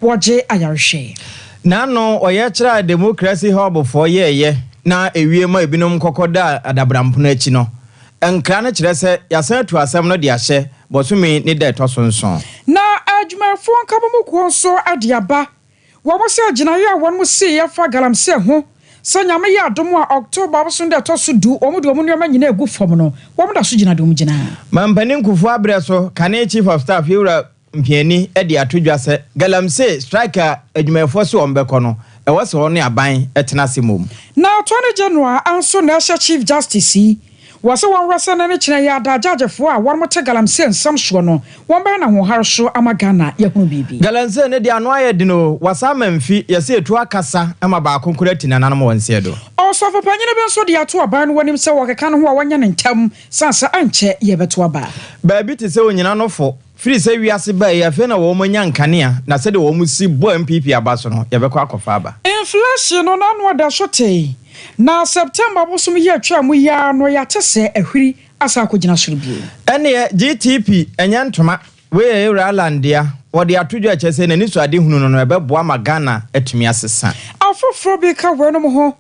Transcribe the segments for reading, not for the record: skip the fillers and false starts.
woje ayareshe Nano oyechra democracy hub for ye na ewie ma ebinom kokoda adabrampono achi no enkra na kire se yasa tu asem no de ahye bosumi ni da etosonson na adwumafo nkabomuko nso adiaba wo mo se aginaye a won mo se ya fa galamse ho sanyame ya adom a October so de etoso du omude omunua nyina egu fom no wo mo da so gina dom gina mampani nkufu abre so kane chief of staff yura mpiani e de atodwa se galamse striker adwumafo so ombeko no e wose ho ne aban etena semom na Attorney General anso National Chief Justice wase won rasa na ne kina ya da jajefo a won mote galamse nsam so no won ba na ho harso amagana yehunu bibi galamse ne de ano aye dino wasa mamfi yese etu akasa ama ba konkura tinanam wonse do so for panyine ben so de ato aban no wanim se wokeka no ho a wanya ne ntam sansa anche yebeto aba ba bi te se onyina no fo firi se wiase ba ya fe na wo manya nkanea na se de wo musi bo MPP abaso no yebekọ akofa aba inflation no na no da sote na September bosum ye atwa mu ya no ya tese ahwiri asa akogina soro bio ene GTP enya ntoma we Iralandia wo de atodwa chese na ni so ade hunu no ebeboa magana atumi asesa afoforo bi ka wenom ho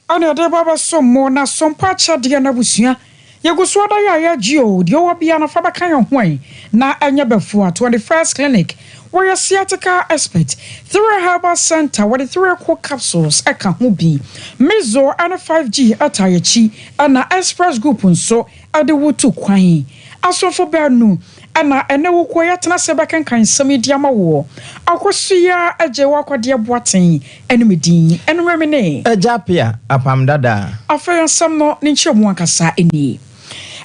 ana de baba sommo na Sompa chade na busua yeguso da ya gio de owa bia na fa baka ye hwan na anya befo 21st clinic where sciatica expert through herbal center where the 3 capsules eka ho bi mezo and 5G atayechi ana express group nso ade wotu kwan asofo banu ana ene wo koya tena se baka kan samidia ma wo akosia aje wakode boaten enemedin enwemene ajapia apam dada afa samno ni nchemu akasa eni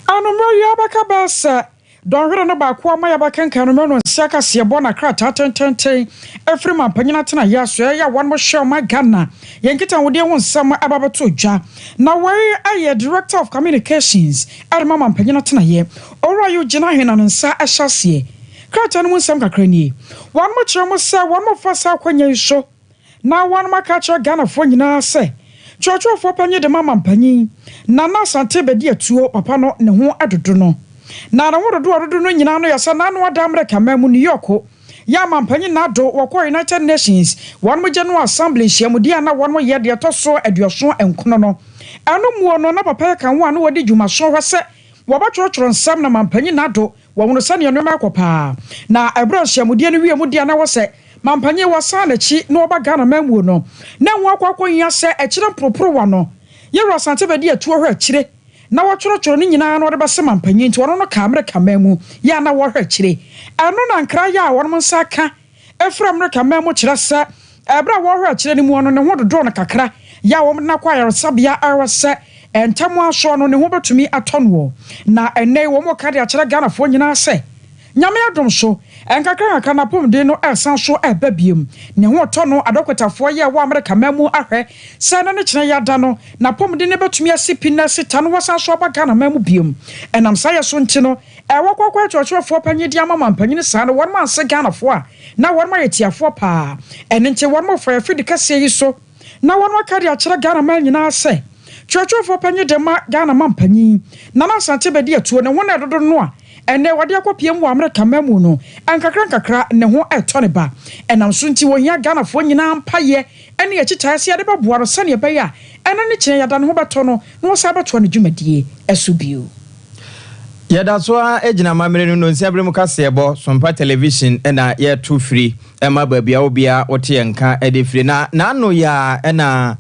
anomro ya baka basa don hwere no ba ko amaya baka kan no no nsiaka se bona krata tententen efri mampanyina tena ya so ya wan mo hwe ma Ghana yenkita wode ho nsam ababato dwa na wari aye director of communications adma mampanyina tena ye ora yo gina hena no nsa ahyase krata no nsam kakra ni wan mo kire mo sa wan mo fasa kwanya iso na wan maka kire Ghana fo nyina se chocho fo panye de mampanyin na na sante bedi atuo papa no ne ho adodo no na na wododo no nyina no yasa na no adamre kamamu New York ya mampanyin na do wako United Nations wan mo General Assembly hyiamudi ana wan mo ye de toso aduoso enkono no anu mu no na papa kan ho anu wodi dwumaso hwese wo ba chorchoro nsam na mampanyin na do wo wono sane no makopa na ebro hyiamudi no wiamudi ana wo se mampanye wasa na chi na oba Ghana mamu no na ho akwakwo nya se ekire propro wa no yero asante bedi atuo hwe ekire na wachoro ni nyina no de bese mampanye nti wono no America mamu ya na wo hwe ekire anu na nkra ya wono nsa ka efra America mamu kire se ebra wo hwe ekire ni mu no ne ho dodo no kakra ya wo na kwa yaresabia arase entamu aso no ne ho betumi atonwo na ene wo mo ka de akire Ghana fo nyina se nyame adom so enkakra aka na pomde no esan so ebabiem ne ho to no adokotafo ye wo America mamu ahwe se na ne kire yada no na pomde ne betumi asipi na sita no wasan so abaga na mamu biem enam saye so nti no ewo kwakwa chochofo panyidi amama panyini sa no won ma se Ghana fo a na won ma yetiafo pa ene nti won mo fa afidi kase yi so na won ma kari akire Ghana ma nyina se chochofo panyide ma Ghana ma panyin na na sante bedi atuo ne ho na dodo no a ene wade akopiem wo America mamu no ankakra ne ho etone ba enam so nti wo hia Ghana fo nyina mpaye ene ye chitaase ade ba boaro sane be ya ene ne kire yada no ho beto no no wo sa beto ne dwumadie asubio yada so ejina mamere no nsi abremu kase ebo Sompa television ena ye to free ema babia obia wote yenka ede free na no ya ena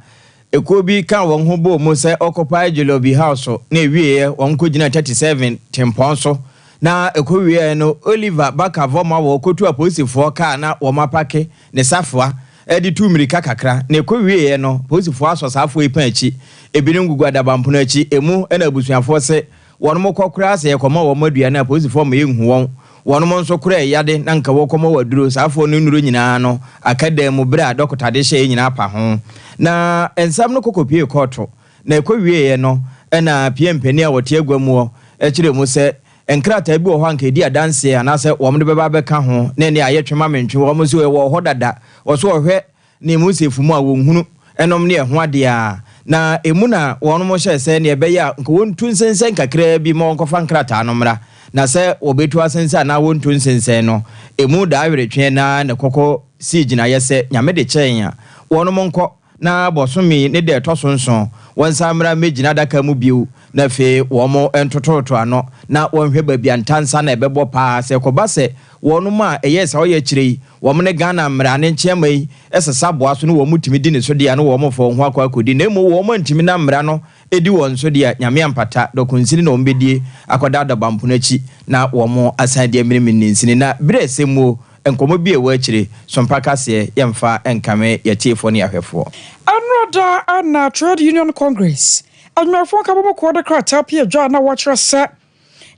ekobi kan won ho bo mo se occupy Jelobi house na ewie won ko gina 37 tempon so na ekowie no Oliver Bakavoma wo kotu aposifo ka na wo mapake ne safwa edi 2 mirika kakra na ekowie no posifo asosafo epan achi ebinu ngugwada bampono achi emu na abusuafo se won mo kokura se yekoma wo madua na posifo mo yenhu won won mo nso kura yade na nka wo koma waduro safo no nuro nyina no akadem bra dokota de hye nyina pa ho na ensam no kokopie koto na ekowie no na piempeni a wote agwamu ekire mu se enkrata bi wo ho anka edi adanse anase wom de beba beka ho na ne ayetwema mentwe wom so wo ho dada wo so hwe ne mu sefumu a wonhunu enom ne ho ade a na emu na won mo hye se ne ebe ya nka wontu nsensen kakra bi mo nkofa nkrata no mra na sɛ obetu asensa na wontu nsensen no emu da aweretwe na ne kokɔ si gyina yɛsɛ nyame de kyɛn a wɔnom nkɔ na bɔsomi ne de ɛtɔ so wɔnsamra megina daka mu biu na fe wɔmo entototo ano na wɔnhwɛ baabi antansa na ɛbɛbɔ paa sɛ kɔba sɛ wɔnom a ɛyɛ sɛ ɔyɛ kyerɛ wɔm ne Ghana mmra ne nkyɛma yi ɛsesa boa so no wɔm timi di ne so dia no wɔm fɔ ho akɔ akɔdi na emu wɔm ntimi na mmra no edi wɔn so dia nyame ampata dɔkonsini na ɔmbedie akɔda da bampo n'akyi na wɔm asan dia minimini nsini na bere sɛmo enkomo bi ewa akyire Sompa kaseɛ yɛmfa enkame yɛtiefo ne ahwɛfo Anroda ana Trade Union Congress adwumafo ka bobo ko de krata pie dwa na wɔkyerɛ sɛ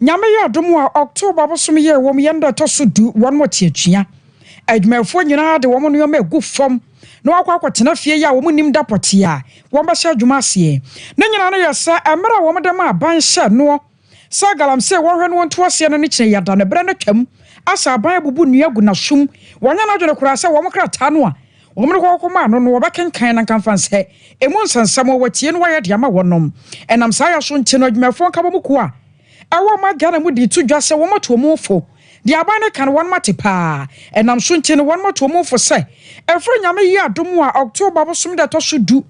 nyame yɛ adom a October bosom yɛ wɔm yɛnda to so du wɔn mo tiatua adwumafo nyinaa de wɔn no yɛ egu fam na wakɔ akɔtena fie ya wɔn nim dapote a wɔn bɛhyɛ adwuma aseɛ ne nyinaa no yɛ sɛ emra wɔn de ma aban hyɛ no sɛ galamsey wɔn hwɛ no wɔn to aseɛ no ne kyerɛ yɛda ne brɛ no twam asa aban bubu nua gu na sum wɔn nya na adwene kora sɛ wɔn krata no a wɔn ko kɔma no no wɔbɛkenkan na kanfa sɛ emu nsansam wɔtie no wɔyɛ de ama wɔnom ɛnam saa yɛ so nti no adwumafo nka bɔ ko a ɛwɔ ma Ghana mu de tu dwa sɛ wɔn to mu fo de aban ne kan wɔn mate paa ɛnam so nti no wɔn to mu fo sɛ ɛfiri nyame yi adom a October bosom de to so du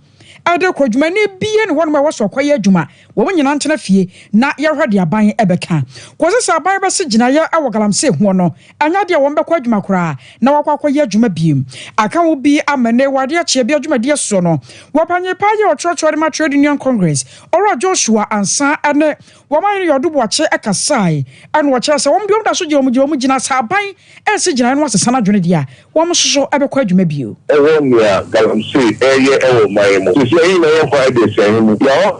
ade ko adwuma ne bie ne wɔn ma wɔsɔ kɔyɛ adwuma wɔn nyina ntena fie na yɛhwɛ de aban ɛbɛka kɔse sɛ aban bɛse gyina yɛ awɔ galamsey ho no anya de wɔn bɛkɔ adwuma koraa na wɔkɔ akɔyɛ adwuma biem aka wo bi amane wade akyɛ bi adwuma de so no wɔpanye pa yɛ ɔtrɔtrɔ de ma Trade Union Congress ɔrɔ Joshua ansa ane wɔman yɛ ɔdo boakye ɛkasae ɛna wɔkyerɛ sɛ wɔn bi wɔn da so gye wɔn gyina sɛ aban ɛse gyina no asesa na adwene de a wɔn soso ɛbɛkɔ adwuma bio ɛwɔ nea galamsey ɛyɛ ɛwɔ man mu sɛ na yɛn kwa de sɛ mu ya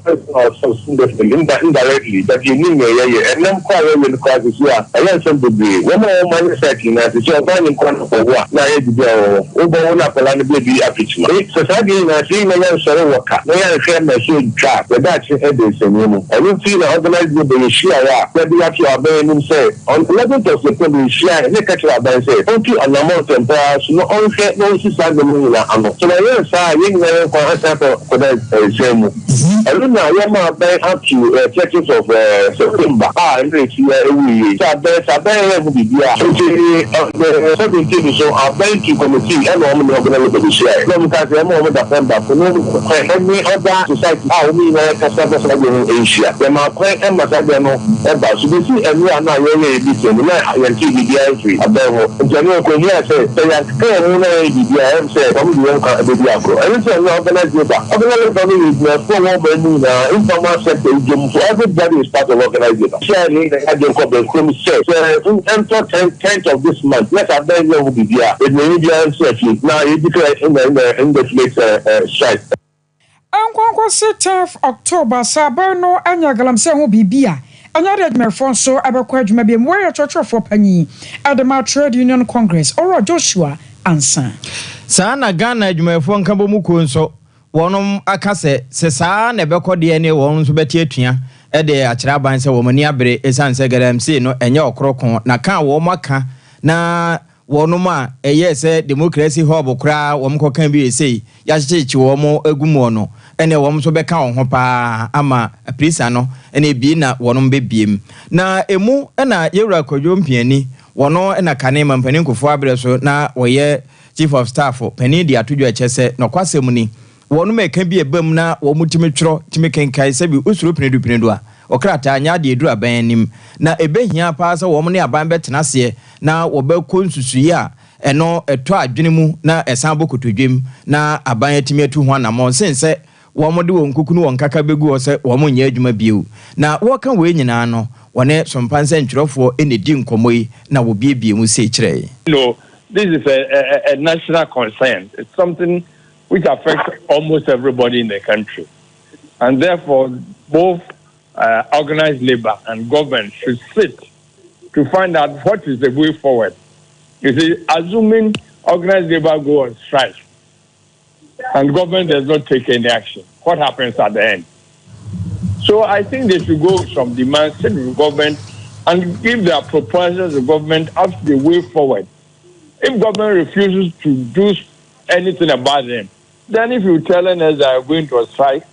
indirectly that you need yɛ ɛnam kwa yɛ ne kwa so a ɛyɛ nsɛm bebree wɔn a wɔn man sɛ na sɛ ɔban ne kwa no kɔwɔ na yɛ bibi a wɔbɔ wɔn apɛla no bi apituma sɛ saa de na sɛ na yɛ nsɔre wɔ ka na yɛ hwɛ na sɛ twa yɛda akye ɛde sɛ mu ɛno ti na organize the behyia a yɛde yɛto aban nim sɛ on 11th of September behyia ne ka kyerɛ aban sɛ ɔntu anamɔ ntɛmpa so no ɔnhwɛ na ɔnsi saa dɛm nyina ano so na yɛ saa yɛ nyina yɛ kwa asɛ kɔda sɛmu ɛno na yɛma aban up to 30th of September nreti ɛwuye sɛ aban yɛ mu bibi a nti 17 so aban to committee ɛna ɔmo ne ɔbɛna no behyia na ɔmo ka sɛ ɛma ɔmo da fɛn ba no ɛne ɔda society a ɔmo nyinaa kasa bɛsa de ho ɛnhyia yɛma kwan ɛma sa de no ɛba so bɛsi ɛnu a na yɛyɛ ebi sɛ mu na yɛnti bibi afiri aban ho nti ɛno ɛkɔhia sɛ yɛaka ɛho na yɛyɛ bibi a ɛm sɛ ɔmo de wɔn ka ɛbɛbi akoro ɛno sɛ ɛnu a ɔbɛna de ba ɔbɛna de ba no yɛ gyinafo wɔn ba mu na informal sector dwom so everybody is part of organizing share ne agye nkɔ bɛnkom sɛ enter 10th of this month let aban yɛ ho bibi a ɛdini biara nso afie na yɛdi kra in the place strike Ankwankwa 10th October saban no anya galamsey ho bibi a anya de adwumafo nso abɛkɔ adwuma bi mu wɔyɛ trɔtrɔfo panyi adema Trade Union Congress ɔrɔ Joshua ansa saa na Ghana adwumafo nka bɔ mu ko nso wɔnom aka sɛ saa na ɛbɛkɔ deɛ ne wɔn nso bɛte atua ɛde akyerɛ aban sɛ wɔn ani abere esan sɛ galamsey no ɛnyɛ ɔkorɔko na ka wɔn aka na wɔnom a ɛyɛ sɛ democracy hub koraa wɔn kɔka bi ɛsei yɛakyekye wɔn agu mu no ɛne wɔn nso bɛka wɔn ho paa ama prisa no ɛne bi na wɔnom bɛbiem na emu ɛna yɛwura kwadwo mpiani wɔno ɛna kane mampanin nkofo abrɛ so na wɔyɛ chief of staff panin de atodwo ɛkyɛ sɛ nɔkwasɛm ni wɔnom ɛka bi ɛbam na wɔn timi twerɛ timi kenkan sɛ bi usuro pinedu a okrata nya de edu aban anim na ebehia paa sɛ wɔn ne aban bɛtena aseɛ na wɔbɛkɔ nsusuyi a ɛno ɛtɔ adwene mu na ɛsan bɔ kotodwem na aban atimi atu ho anamɔ sensɛ wɔn de wɔn kukunu wɔn kaka begu wɔ sɛ wɔn nyɛ adwuma bio na wɔka wɔ nyinaa no wɔne Sompa nsɛntwerɛfoɔ ɛne di nkɔmmɔ yi na wɔbiebie mu sɛ kyerɛ no this is a national concern. It's something which affects almost everybody in the country, and therefore both organized labor and government should sit to find out what is the way forward. You see, assuming organized labor go on strike and government does not take any action, what happens at the end? So I think they should go from demand, sit with government and give their proposals to government as the way forward. If government refuses to do anything about them, then if you're telling us that are going to a strike,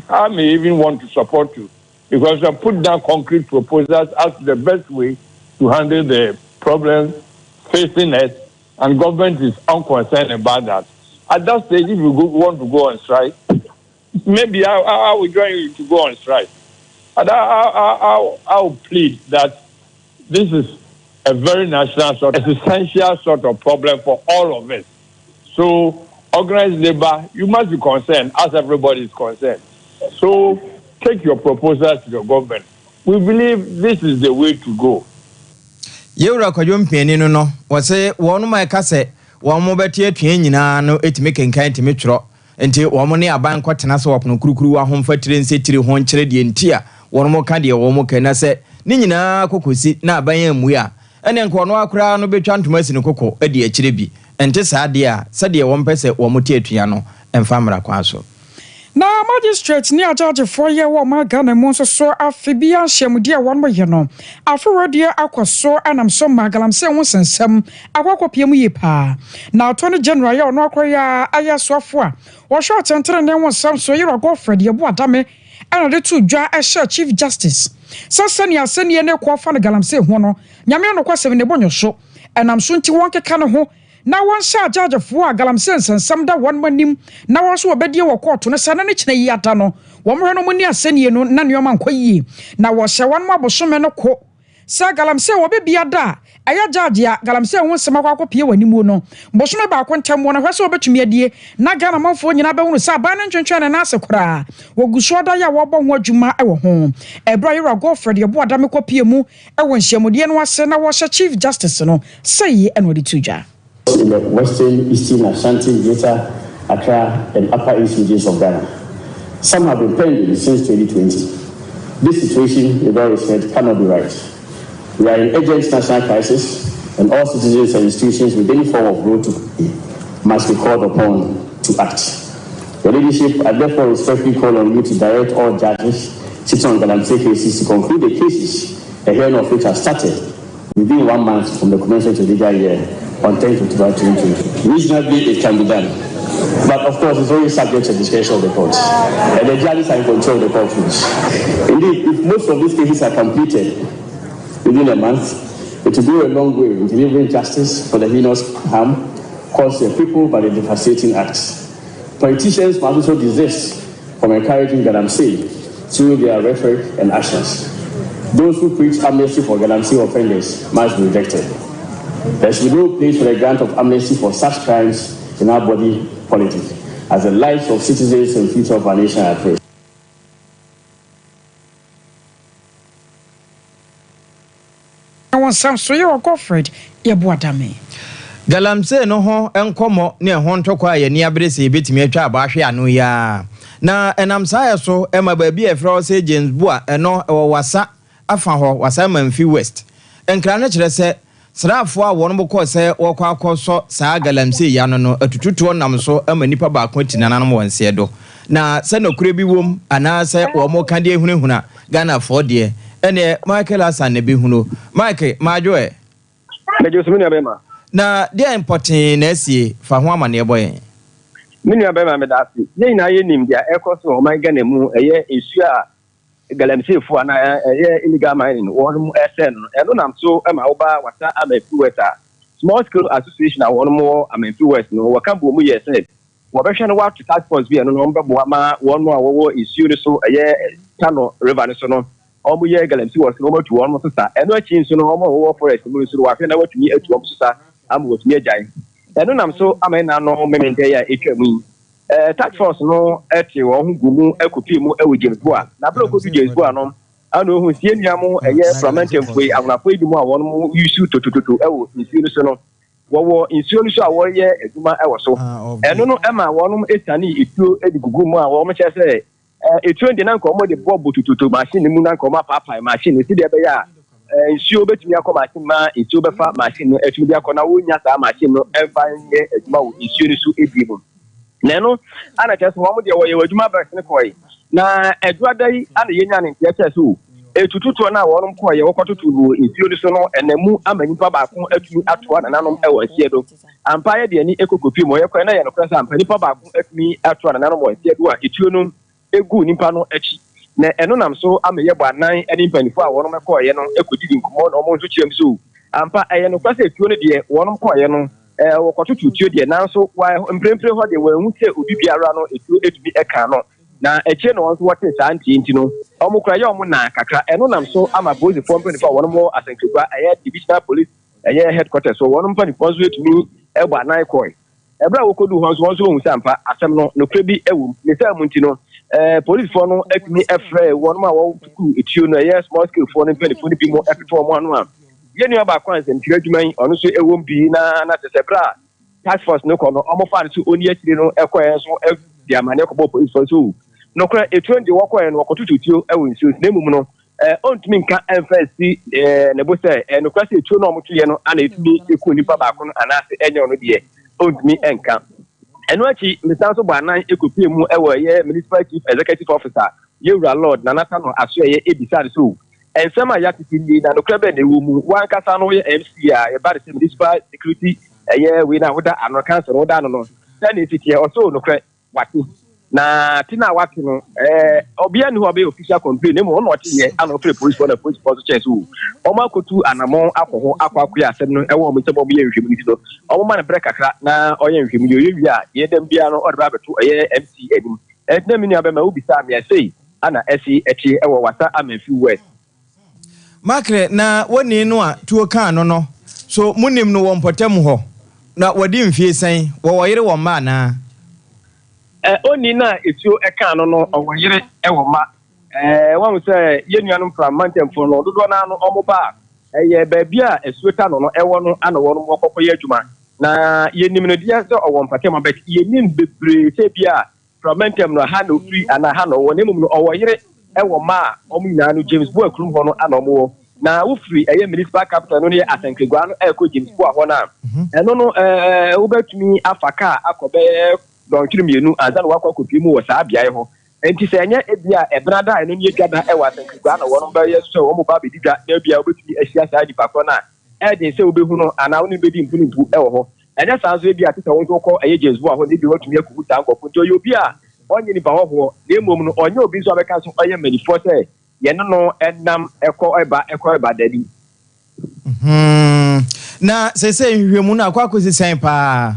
I may even want to support you, because I put down concrete proposals as the best way to handle the problems facing us, and government is unconcerned about that. At that stage, if you want to go on strike, maybe I will join you to go on strike. And I will plead that this is a very national sort, an essential sort of problem for all of us. So, organized labor, you must be concerned, as everybody is concerned. So, take your proposals to the government. We believe this is the way to go. Yewra kwadwom piani no wose wonu ma kase wo mo betie atue nyina no etime kenkan etime twro enti wo mo ne aban kwatena so wopono kurukuru wa homfatire nsetire ho nkyere de ntia wonu mo ka de wo mo kana se ni nyina kokosi na aban amu a ene nko no akura no betwa ntomasi ne kokko edi akire bi enti saade a sade wo mpese wo mo tie atua no emfamra kwa so na magistrate ni ajaje for ye wo ma Ghana mo so afibia hyemudi a won mo ye no aforodie akoso anam so magalam se ho sensem akwakopiemu ye pa na attorney general ye ono akoya ayasofo a wo hwe atentere ne won sam so yero Godfred ye bo adame ana de to dwa a chief justice sasani asani ne ko fa no galam se ho no nyame no kwasem ne bonyo so enam so nti won keka no ho na won sha judgefo a galamsen sensam da won manim na won so obedie wo court no sana ne kina yi ata no wo mhwe no muni asanie no na neoma nkwayi na wo hye won mabosome no ko sa galamsen wo bebia da aya judge a galamsen ho sema kwa kopie wanimu no bosome ba kontem wo na hwe so obetumi adie na Ghana manfo nyina be hunu sa ba ne ntwentwe na asekora wo guso da ya wo bo ho adwuma e wo ho ebra yero Godfred ye bo adame kopie mu e wo nhyiamudie no ase na wo hye chief justice no sei eno de tuja in the Western, Eastern, Ashanti, Greater Accra, and Upper East regions of Ghana. Some have been pending since 2020. This situation, the very said, cannot be right. We are in urgent national crisis, and all citizens and institutions with any form of role to play must be called upon to act. Your leadership, I therefore respectfully call on you to direct all judges sitting on Galamsey cases to conclude the cases, a hearing of which has started within 1 month from the commencement of the legal year on 10th of 2020. Reasonably, it can be done. But of course, it's always subject to discretion of the courts. And the judges are in control of the courtrooms. Indeed, if most of these cases are completed within a month, it will go a long way in delivering justice for the heinous harm caused to the people by the devastating acts. Politicians must also desist from encouraging Galamsey through their rhetoric and actions. Those who preach amnesty for Galamsey offenders must be rejected. There should be no place for the grant of amnesty for such crimes in our body politic, as the lives of citizens and future of our nation are at risk. I want some so you're Godfred, ye boadame. Galamsey no ho enkomo ne ho ntokwa ye ni abrese betimi atwa abahwe anu ya na enam saye so ema baabi efra se James Boa eno wasa afa ho wasa Manfi West enkra na kire se srafo a won bokọ se wokọ akoso saa Galamsey ya no atututu nam so ama nipa ba ko tinanam wonse do na se no kure bi wom ana se wo mo kan de ehunehuna Ghana for de ene Michael Hassan ne bi huno Mike majoe mejo so mini abema na dia important na sie fa ho amane boy mini abema me da si ye na ye nim dia ekoso o man Ghana mu eye esu a Galamsey fu ana eye illegal mining won mu SN eno nam so ma oba wata Manfi West small scale association a won mu Manfi West no waka bo mu ye se wo be hwe no wa to task force bi eno no mbebo ma won mu a wo esu ni so eye Kano river ni so no omu ye Galamsey West no matu won mu so sa eno achi nso no omu wo forest mu so wa hwe na watumi atu omu so sa amu watumi agyan eno nam so amena no memente ya etwamu task force no eti wo hu gumu ekopi mu ewo James Boa na bro ko bi James Boa no ana ohun sie nuamu eye fragmentem foi agunafo ebi mu a won mu yusu totototo ewo nsuo so no wo nsuo so a wo ye aduma ewo so eno no ema won etani etuo edigugu mu a wo mo chese etuo de na nko mo de bobo tototo machine mu na nko ma papa machine si de be ya nsuo betumi akọ machine ma nsuo be fa machine no etumi de akọ na wo nya sa machine no emfa ye aduma wo nsuo so ebi mu neno ana cheso wo mo de wo ye aduma ba se ko yi na eduada yi ana yenya ne ntia cheso etututu na wo nom ko ye wo kototu wo nsuo so no enamu amanipa ba ko atumi atoa na nanom e wo asie do ampa ye de ni ekokopi mo ye ko na ye no krasa ampa nipa ba ko atumi atoa na nanom wo asie do a etuo no egu nipa no achi na eno nam so ameye bo anan ene mpanifo a wono mekọ ye no ekodi nkomo na omo nso kyerem so ampa eye no kwase etuo no de wono kọ ye no wokototo tuo de nanso wa mprempre ho de wanhu se obi biara no etuo etumi eka no na eche no wonso wote saa nti no omo kra ye omo na kakra eno nam so ama police for mpanifo a wono mo asankegwa eye divisional police eye headquarters so wono mpanifo so etumi egbo anan kọ ebra wokodu ho so wonso ohun sampa asem no kra bi ewu ne sa mu nti no police for no etumi efre wono ma wo tuku etuo no eye small scale for no mpanifo ni bi mo efeto mo anu a yeni oba kwan sem tire adwuman ono so ewom bi na tesebra task force no kono omo fa so oni akire no ekoye so di amane ko police force so no kra etuo ndi wokoye no wokotututuo ewo nsuo na emum no ontumi nka emfasi ne bo se no kra se etuo no omo tuye no ana etumi eku nipa ba ko no ana se enye ono de ontumi enka eno achi misan so banan ekopie mu ewo ye municipal chief executive officer Yewura Lord Nanata no aso ye ebisade so ensema ya titindi na no krebe ne wumu wan kasa no ye MC a ye ba de municipal security ye we na woda ano council woda no no na ne titie oso no kre wati na tina wati no obia ni ho be official complaint ne mo no tie ano pre police for the police force chase o o ma kotu anamon akoho akwakoya asem no ewo mo tebo ye nhwemu ni do o ma na bre kakra na oye nhwemu ye wi a ye dem bia no o de ba beto ye MC edim na mini abema ubisa me sei ana esi echi ewo wata amefi west Makre na woni no a tuo kan no so munim no wompotem ho na wadi mfie sen wo woyere wo ma na oni na etuo eka no owoyere ewo ma wan se yenuanum from mantem for no dodo na no omoba ye ba bia esuota no ewo no ana wo no mokokoye adwuma na yenim no dia se owompatem abet yenim bebre se bia from mantem no ha no free ana ha no wo nemum no owoyere ewo ma omunyina no James Boy krum ho no ana omo na wo free eye municipal capital no ne asankegwa no eko James Boy ho na eno no wo betumi afaka akobe don kirimienu azan wakwa kopimu wo saa bia ho enti se enye ebia ebrada eno ne dwada e wasankegwa na wo no ba yeso wo mo ba bedida na bia wo betumi ahia saa dipa ko na e se wo behu no ana wo ne bedi mpunimpu e wo ho enye sanzo ebia tete wo nso ko eye James Boy ho ne bi watumi akuhu ta nkofo nto yo bia onye ni ba ho na emom no onye obi nso abeka so oye manifo se ye no enam eko eba dadi na se nhwemu na akwakosi sen pa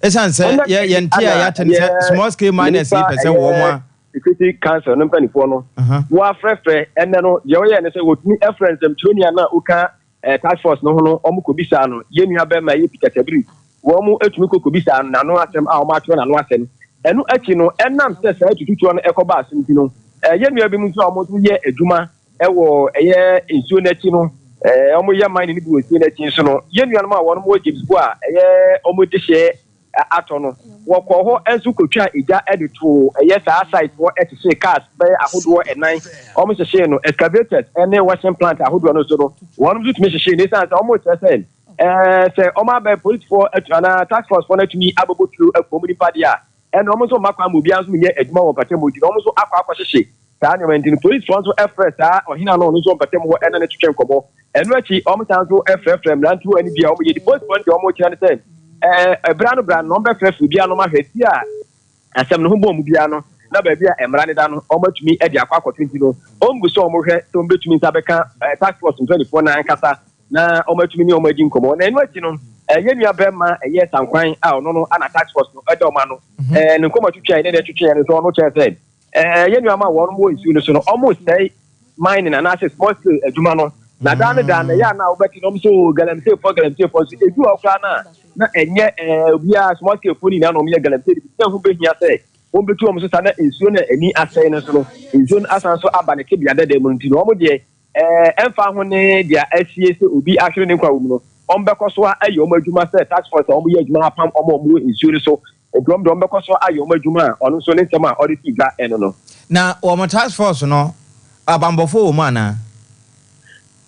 esanse ye ntia ya tene small scale miners person wo mo security council no mpanifo no wo afrefre ene no ye wo ye ne se wotumi efrens dem tronia na uka task force no ho no omukobisa no ye nua be ma ye pikatabri wo mu etumi kokobisa no na no asem a wo ma atwe na no asem enu achi no enam se sa tututu no ekoba asem ti no ye nua bi mu so omo to ye adwuma ewo eye ensuo na chi no omo ye mine ni bi ensuo na chi so no ye nua no ma wo no mo James Boy eye omo de hye ato no wokọ ho ensu kotwa eja edito eye saa site wo etise cars be ahodo enan omo hye no excavators ene washing plant ahodo no so no wonu zutumi hye ne sanse omo chese se omo abe police for na task force for natumi abobotu akomuni padia ene omo so makwa mo bia so menye adwuma wo patem odi omo so akwa hye saa nyamantini police for so efre saa ohina no so patem ho ene ne twetwe nkomo enu achi omo tanzo efre mrantu ani bia omo ye di police for omo kira ne sen brand no be frefu bia no ma hweti a asem no ho bom bia no na ba bia emra ne da no o matumi e di akwa 20 no o mbu so o mo hwe to mbetumi nsa beka task force 24 na nkasa na o matumi ni o maji nkomo na enu achi no ye nua be ma ye sankwan a ono no ana task force no e do ma no ne nkomo twetwa ne twetwa ne so no che said ye nua ma wo no mo isu no so no almost say mining na access small scale adwuma no na dan ya na obeti no so galamsey for so edu okra na enye bia small scale phone na no me galamsey bi hu behia say won betu o so sa na ensuo na ani asai na so no ensuo asan so aba ne kebia dede mo nti no o mo de emfa ho ne dia asie se obi ahwere ne kwa wo no o mbekọ so ayo mo adwuma say task force o mo ye adwuma apam o mo ensuo so edom do mbekọ so ayo mo adwuma ono so ne nsema o de tiga eno no na o mo task force no abambofo wo ma na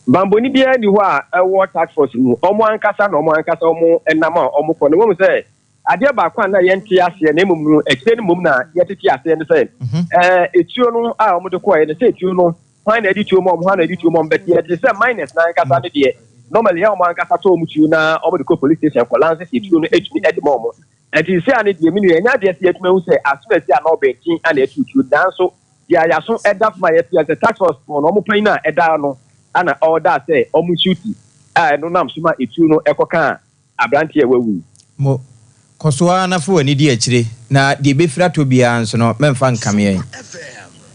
Bamboni bia ni ho a ewo task force mu omo ankasa na omo ankasa omo enam a omo ko ne wo se ade ba kwa na ye ntia ase na emum no ekire ni mum na ye tete ase ne se etuo no a omo de ko ye ne se etuo no hwan na edituo mo hwan na edituo mo bet ye de se minus na ankasa ne de normally ya omo ankasa to omo tuo na omo de ko police station ko lance etuo no etumi edmo omo enti se ane de minu enya de se etuma hu se aso ase a na obenkin ana etuo dan so ya ya so eda for my the tax force for no mo pan na eda no ana order say omu shooty no nam suma etu no ekoka abranti e wawu mo kosoa na fo ani di akire na de befira to bia nso no memfa nkame yen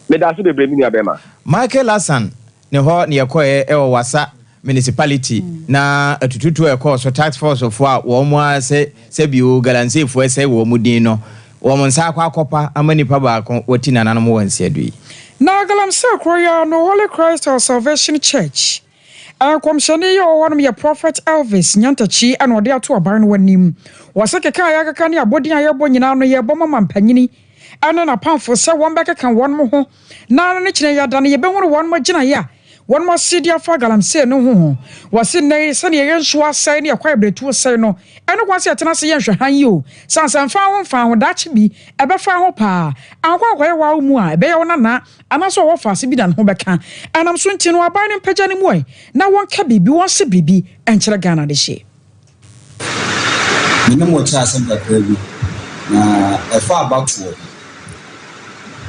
me da so bebre mi ni abema Michael Hassan ne ho ne yekoye e wo wasa municipality na atututu ekọ so tax force of a wo mo ase se bio galanse fu ese wo mu din no wo mo nsa akwa akopa amani pa ba ko woti nananom wanse adui na galamse kroya no Holy Christ of Salvation Church komshani yo wonum ye Prophet Elvis Nyantachi and ode ato aban no wanim waseke kan ya kaka ne abodi an ye bo nyina no ye bo mama mpanyini ana na pamfo se won beka kan won mo ho na no ne kine ya da ne ye be won won mo gina ya won mo sidia fa galamse no ho wase nei se ne ye nso asai ne akwa bretu sai no eno kwase atena se ye nhwe han yi o sansan fa ho dachi bi ebe fa ho pa akwa kwa ye wa mu a ebe ye wona na anaso wo fa se bi dan ho beka anam so nti no aban ne mpagya ne mu ai na won ka bibi won se bibi enkyere Ghana de hye ni mo cha asem kakra bi na efa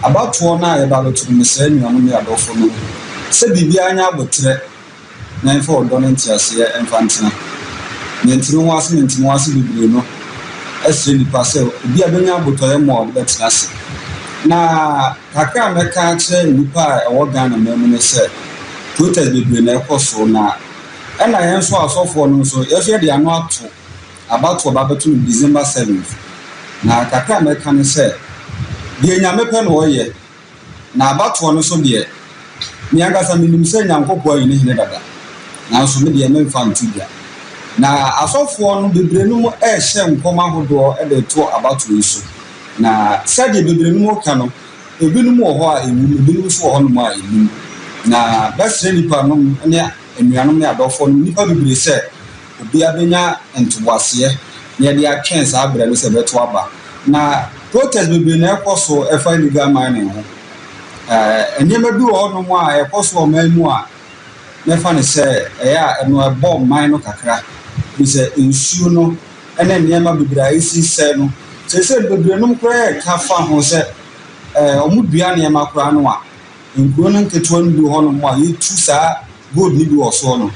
about na ye ba lo turu mese nnuano me adofo no se bibi anya abotre na info odonenti ase enfantena nyentiro wase bibire no esre ni pase obi abenya abotoye mo de betina ase na kakra meka che nipa e wo Ghana memu ne se protest bibire na ekoso na ena yenso asofo no so yeso de ano ato about obabetu December 7th na kakra meka ne se de nyame pe no oye na about no so de ni agasa minim se nyankopɔ yi ne hene dada na so me de memfa ntubia na asofo no bibire no ehye nkoma hodo e de to about we so na sade bibire no ka no ebinum wo ho a emu ebinum so wo ho no a emu na basre nipa no ne enuanom ne adofo no nipa bibire se obi abenya ntubase ne de atwen sa abere no se beto aba na protest bibire na ekoso efa legal mining ho enema bi wo no mo a ekoso manu a nefa ne se eya eno ebo man no kakra bi se ensuo no ene enema bibira isi se no se bibire no kra ka fa ho se omudua ne ma kra no a nkuro no nketo no bi ho no mo a yetu sa gold ni bi wo so no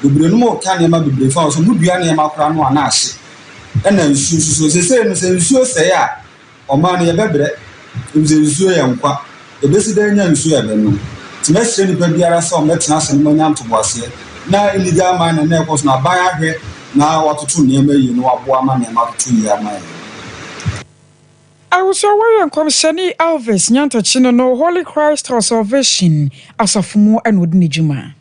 bibire no mo ka ne ma bibire fa so mudua ne ma kra no a na ase ena ensuo se no se ensuo se ya o ma ne ye bebre ensuo ya nkwa ebesi da nya nsu ebe no timesire ni pa biara se o metena se no nya ntoboase na illegal mine na ekos na ban ahwe na watoto niema yi no wabo ama na ma toto yi ama yi I was aware komshani Elvis Nyantachi no Holy Christ of Salvation asafumu enwodi juma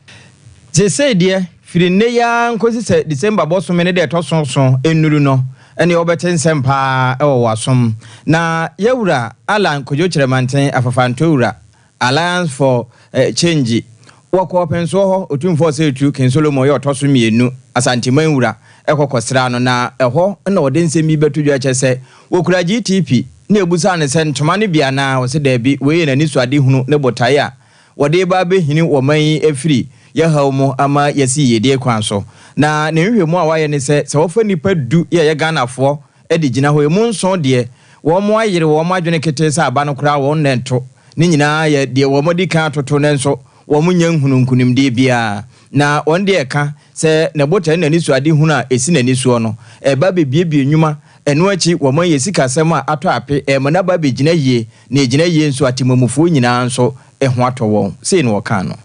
je say de firi ne ya nkosi se December boso me ne de tosonson enuru no ene obeten sempa e wo wasom na yewura Alan Kojo Chiremanten afafanto wura Alliance for Change wako penso ho otumfo se tu Ken Solomon ye otoso mienu asanteman wura ekokosra no na eho na wode nsemi betudwa chese wokura GTP na ebusa ne se ntoma ne bia na wo se da bi we na nisuade hunu ne botae a wode ba be hini wo man efiri ye hawmo ama yesi yede kwan so na ne hwehwemu a waye ne se wofa nipa du ye Ghanafo e de gina ho emu nson de wo mo ayire wo mo adwene kete se aba no kra wo nnento ne nyina ye de wo mo di kan toto ne nso wo mo nyan hunu nkunim de bia na on de ka se ne botae na nisuade hunu a esi na nisuo no e ba bebiebie nyuma eno achi wo man yesika sem a ato ape e mana ba be gina yie na gina yie nso atimamufo nyina nso e ho ato won sei no ka no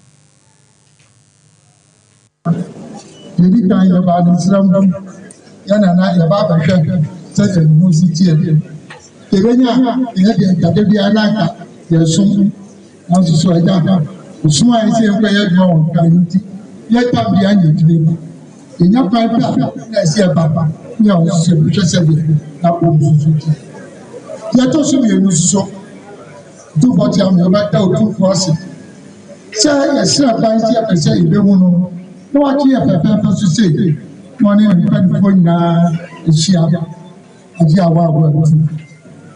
yedi kan ya ba ni sram yana na ya ba ba hwe se musiki e ebenya ya de bi anaka ya sum na so aja usuma ese ko ya do on kan ti ya tabi anye tibe enya pa pa na ese baba ya o se bi se bi na o musiki ya to so bi mususo do what ya me ba ta o tu force se ya sira pa isi ya pese ibe mu no no wa ti ya pepe so se woni ni pa ko na isi aba aji awa awa tu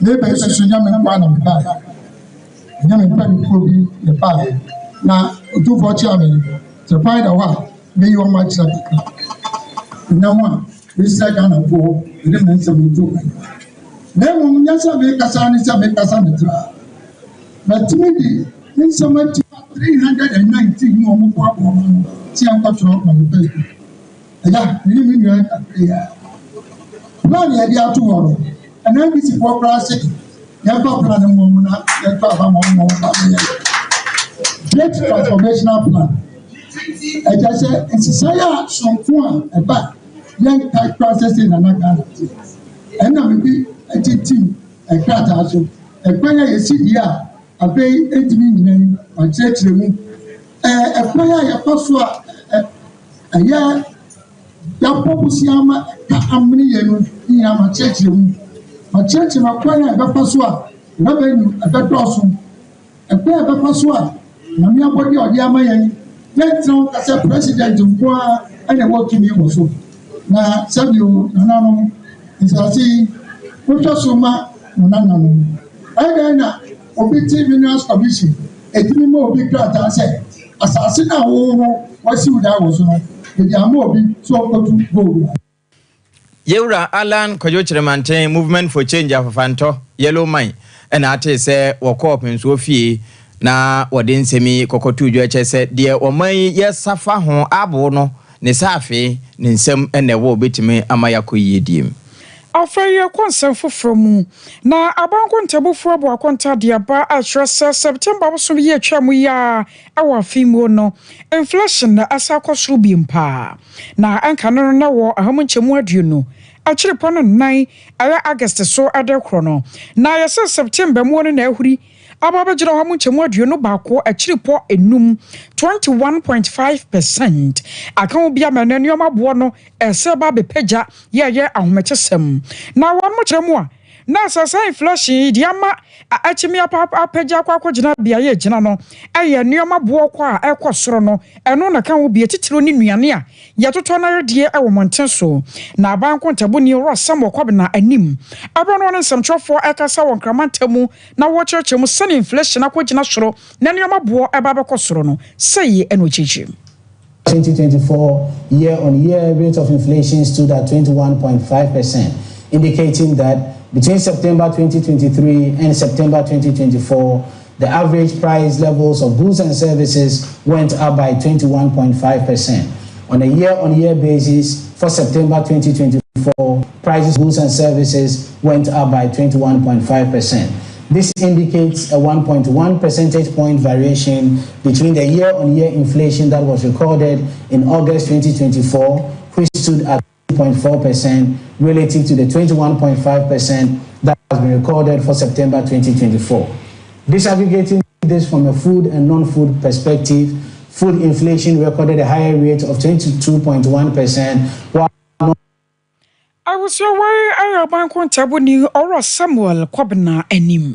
ne ba so nya me pa na ba nya me pa ko bi ya pa na o tu force ya me se pa da wa me yo ma chi na mo isa Ghana ko ne me se mo tu ne mo nya sa be kasa ni sa be kasa me tu But maybe in some 319 more problem. See, I'm not sure my baby. Yeah, really mean yeah. Plan the idea tomorrow. And then we see what classic. Never plan a moment, never have a moment. Great transformational plan. I just said, it's a some form about young type processing and that. And now maybe a team, a crack also. A player you see here, a pay 8 million, a church room. A player, a password, a year. Ya purpose yama amni yenu ya ma church mu ma church ma kwanya e be paso a revenue e be doso e pe e be paso a na mi abodi odi ama yen let no as a president nko a ene work mi wo so na sabio na no insasi wo so ma na no ai na obi minerals commission edimi mo obi grant say asase na wo wasi uda wo so no Yewra Alan Kojochiremante Movement for Change afafanto Yellow Mine and ate se wako nso fie na wode nsemi kokotu dwo eche se de oman ye safa ho abo no ne safe ne nsem ene wo betime amaya koyediem Afeye konsem foforo mu na abanko ntabofo abo akonta de aba atrese September so ye atwamu ya awa fimu no inflation na asakosoro bimpa na anka no na wo ahamunchemu aduonu achiripo no nan aya August so adekro no na yese September mu no na ahuri ababejira ahamunchemu aduonu baako achiripo enum 21.5% akan bia mananiom abo no ese ba bepeja ye ahomechesem na won mo kyeremu a na sasa inflation di ama achimi apeja kwa gina bia ye gina no eye nioma bo kwa ekosoro no eno na kan wo bia titiro ni nuane a yetoto na redie ewo monten so na abanko ntaboni ro sam wokob na anim abano no nsamtrofo ekasa won kramantamu na wo kyerkyemu sane inflation akogina soro na nioma bo eba bekosoro no sey eno chichi 2024 year-on-year rate of inflation stood at 21.5%, indicating that between September 2023 and September 2024, the average price levels of goods and services went up by 21.5%. On a year-on-year basis, for September 2024, prices of goods and services went up by 21.5%. This indicates a 1.1 percentage point variation between the year-on-year inflation that was recorded in August 2024, which stood at 2.4%, relative to the 21.5% that has been recorded for September 2024. Disaggregating this from a food and non-food perspective, food inflation recorded a higher rate of 22.1%, while I was your way I banko ntaboni oro Samuel Kwabna anim.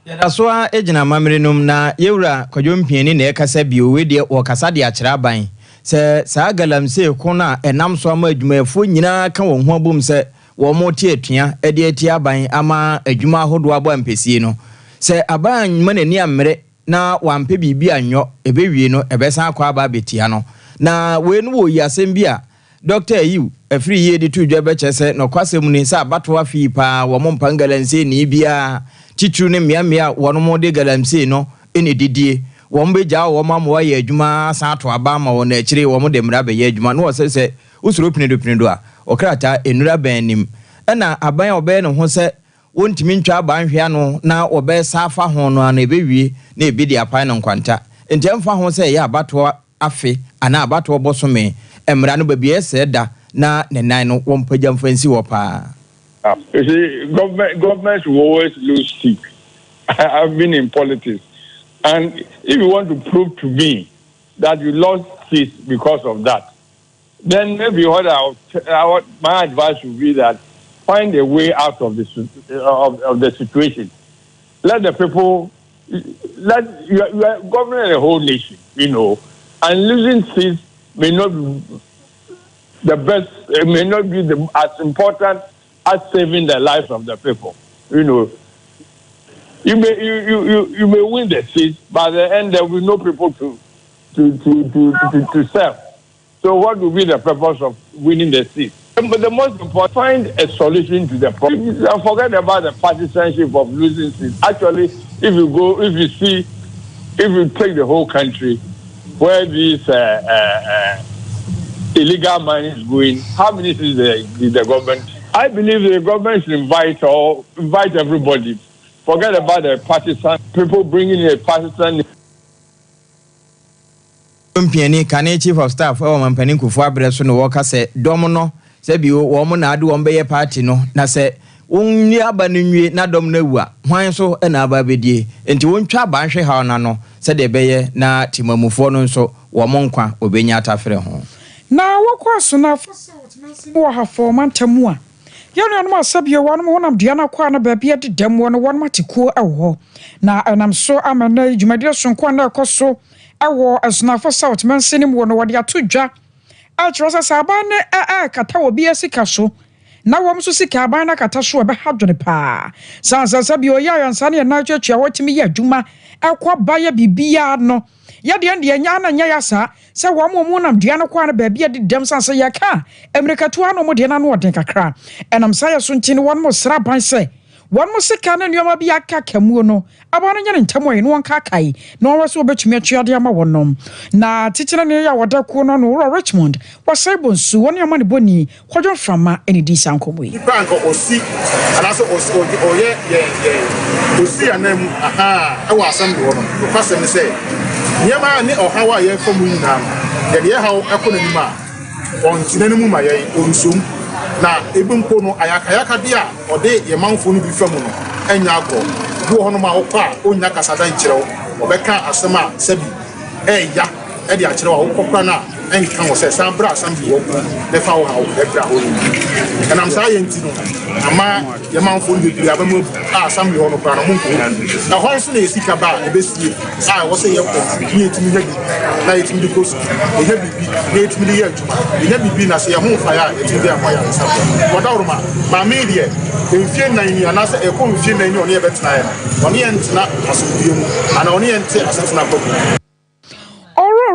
Yadaswa ejina mamrenum na yewra kwadwompieni na ekasa bio we de wokasa de akyera ban se saa galamse ko na enam so ama adwumafo nyina ka won ho abom se wo mo tie atua ede atia ban ama adwuma hodo abo ampesie no se aban manani amre na wampe bibi anyo ebewie no ebesa akwa aba betia no na we no wo yi asem bia Dr. Ayu afri ye de tu dwa beche no kwasem ni sa bato afi pa wo mo mpangalanse ni bia titru ne miamia wono mo de galamse no ene didie wo mbeja wo mamo ya adwuma sa to aba ma wo na akire wo mo de mra be ya adwuma no se usuro pinedo a okrata enura banim na aban obe ne ho se wontimi ntwa abanhwea no na obe safa ho no na ebewie na ebi de apan no nkwanta entemfa ho se ya bato afi ana bato bosome emra no babie ese da na nenan no wompaja mfansi wo pa. You see, governments will always lose seats. I've been in politics, and if you want to prove to me that you lost seats because of that, then maybe my advice would be that find a way out of the situation. Let the people, you are governing a whole nation, and losing seats may not be the best. It may not be as important as saving the lives of the people. You may win the seat, but at the end there will be no people to serve. So what will be the purpose of winning the seat? But the most important, find a solution to the problem. Forget about the partisanship of losing seats. Actually, if you take the whole country, where this illegal mining is going, how many seats is the government? I believe the government should invite everybody. Forget about the partisan people bringing a partisan. Mpiani Kane Chief of Staff Mampani Kufu Abreso no worker say Domino say bi wo mo na adu wo be party no na say wonni aba no nwie na dom na wu a hwan so na aba bedie enti wontwa ba nhwe ha na no say de beye na timamufo no nso wo mo nkwa obenya atafre ho na wokwaso na fosa otimansi wo ha for mantamu a yanu anu asabie wonu mo nam dia na kwa na ba bia de dam wo no wonu matikuo ewo na enam so amana dwumadie so nkwa na ekoso ewo esnafo south mansinim wo no wode atodwa a kyerose saban ne kata wo bia sika so na wo mso sika aban na kata so be hadwene pa sansa bi o ya yansa ne na twatwa wotimi ya adwuma ekwa baya bibia no ya de nya na nya ya sa se wo mo nam dua no kwa na ba bia de dem sansa ya ka amerikatu ano mo de na no odin kakra enam sa ya so ntini won mo sra ban se won mo sika na nyoma bi aka kamu no abana nya ntamo yi no won kakai no waso obetumi atuade ama wonom na titina ne ya wodako no no Richmond wasaibo nsu won yama ne boni kwadwo frama eni di sankomo yi bank osi anaso oye osi anam ewa assembly wono kwasem ne say nyama ne ohawa ye fomu nyina ye hawo ekonomi ma on tinanimu ma ye onsum na ebimpo no ayakayaka dia ode ye manfo no bi famu no enya agro wo hono ma okwa onya kasada nkyerɛw obeka asema sabi ya e dia kyerɛw wo kokra na enka wo sɛ sambra sambi wo ne fa wo ha wo ebra ho ni enam sa ye ntino ama ye manfo no bi abamu sambi ho no kwa no monko na ho nso na esika ba ebesie wo sɛ ye ko ni etimi nya bi na etimi de kosu ye bibi na etimi de ye adwuma ye bibi na sɛ ye ho fa ya etimi de akwaya nsa wodawroma ma me de enfie nan ni anase ekɔ enfie nan ni ɔne ye betena ye ɔne ye ntena asomdie mu ana ɔne ye nte asetena kɔkɔ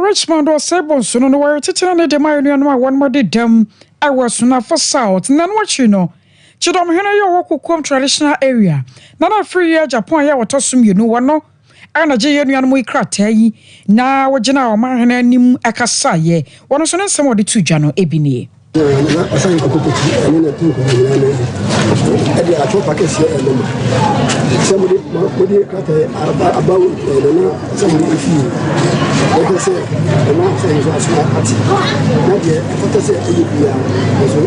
Richmond or Sabon soon no where titina ne de my union one more did them I was soon for south and then what you know Chidom hena yo wokukom traditional area na free year Japan ya watosum you know one no ana je union mu ikrata yi na wogina o ma hena nim akasa ye wono so ne nsem ode tu dwa no ebini asan ko ni na tu ko ni na edi a to package yo no somebody modi krata about na somebody if you what say na say so as party na dia what say e bia so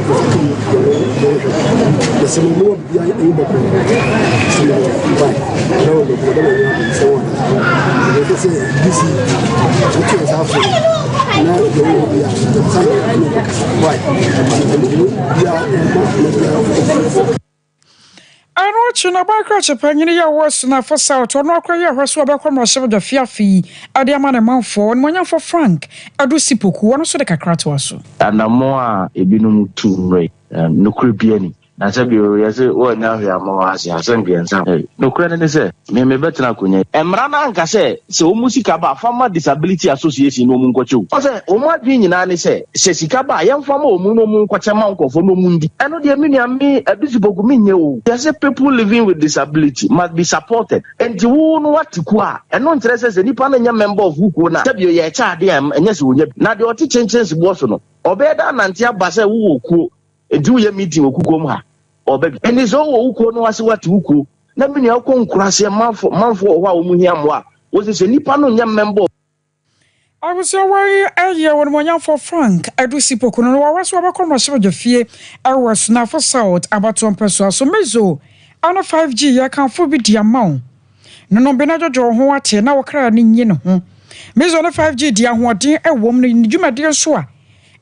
the some more bia e bo ko so why no no so what say this what is happening na bia why I know you about crash upon your words na for south or no cry your horse over commercial the fiafi at the amount amount for and when for Frank I do sipoku one so the cacratuaso and a more a binum to rate no creepy na sabi o yase o na hwe ama ase asenke nsa no kura ne se me betena konye emra na nka se omusika ba Farmer Disability Association no mu nkwoche o se o mu adwi nyina ne se sika ba yemfa ma o mu no mu nkwoche ma nkofo no mu ndi eno de me nua me adusibogu me nye o yase people living with disability must be supported and wo no watiku a eno ntere se nipa na nya member of huko na sabi o ye cha de enye se onya na de oti chenchensi bo so no obeda nante abase wo okuo edu ye meeting okukom ha obebi eni so wo ukuo no wase wati ukuo na mini akọ nkurase manfo ho a wo mu hiam a wo se nipa no nya member I was away a year when one for Frank I do sipoku no was over commercial the fie I was na for south about 1 person so mezo ana 5G ya kan fo bi dia mawo no be na jojo ho ate na wo kra ni nyi ne ho mezo na 5G dia ho den ewom no dwumade so a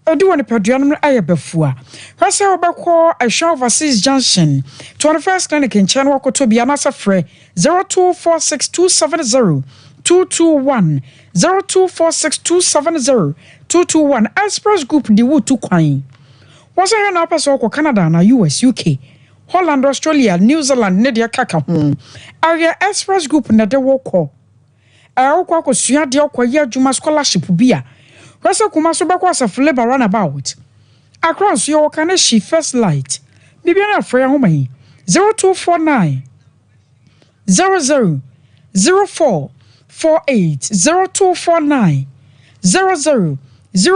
odi woni peduanom aye bafua hwase obekọ Ashon Overseas Junction 21st Clinic in Chen wakoto bia na safre 0246270221 0246270221 Express Group di wutu kwan wose he na pese okọ Canada na US UK Holland Australia New Zealand ne de kaka ho area Express Group na de wokọ okọ akosua de okọ ye adwuma scholarship bia Rasa kuma so bakwa sa labor runabout. across your Kanashi First Light. Bibiana Freya Home 0249 00 04 48 0249 00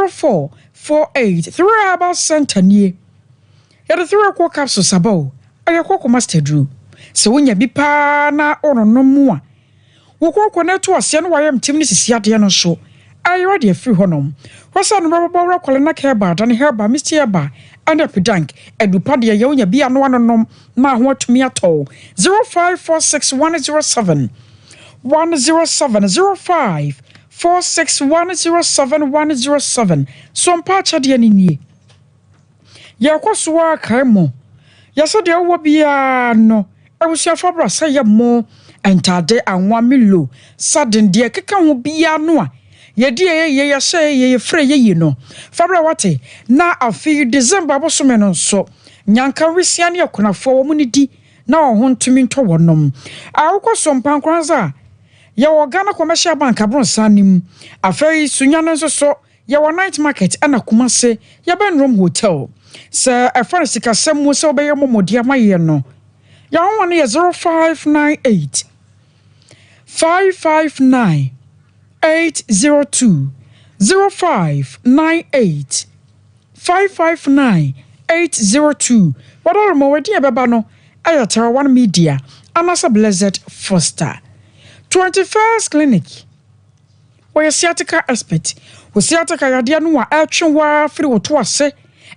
04 48 through about center near. Yet through a quark capsule sabo. I walk master drew. So when you be pa na or no more. We walk on to a sen why I'm Timothy Siatiano show. I already a free honum. What's on Robert Colonna Carebar and herba Mr. Eba and a pedank and do padia yonya be an one on ma what to me at all. 0546 107 107 05 46 107 107 Sompa Chadiani. Yakoswa Kaimo. Yasadia will be no. I was your father say more and tade and 1 million. Sudden dear Kaka will be no. Ye dear ye say ye free ye no. Fabra wate na a few December bosomen so. Nyanka Risiania kuna for munity now home to me to one. I will some pancranza. Yawa Ghana Commercial Bank abron sanim. A ferry Sunyana so. Yawa night market and a Kumase. Yaben room hotel. Sir, a Francisca Sam was obey your momo dear my no. Yawan 1 year 0598 559 802 0598 559 802. What are more dear Babano? Ayatara One Media. Anasa Blessed Foster. 21st Clinic. Where sciatica expert. We sciatica yadianua action wa free to us.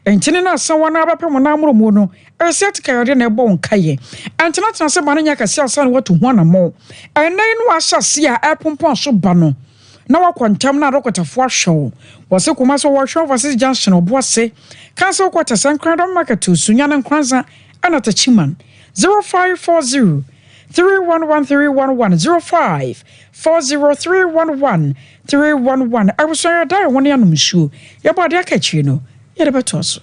Entinina someone abape monamuro mono. Sciatica yadian a bone kaye. Antinata se mananya kasia san what to one more. And then was a sia air pompon so bano. Now I quantum na rokota for show. Was a kumaso washow versus junction of Boise. Cancel quarters and crowd market to Sunyan and Kranza and at a chiman. 0540 311 05 40311 311. I was sorry, I died 1 year no shoe. Your body, I catch you know. You're about to us.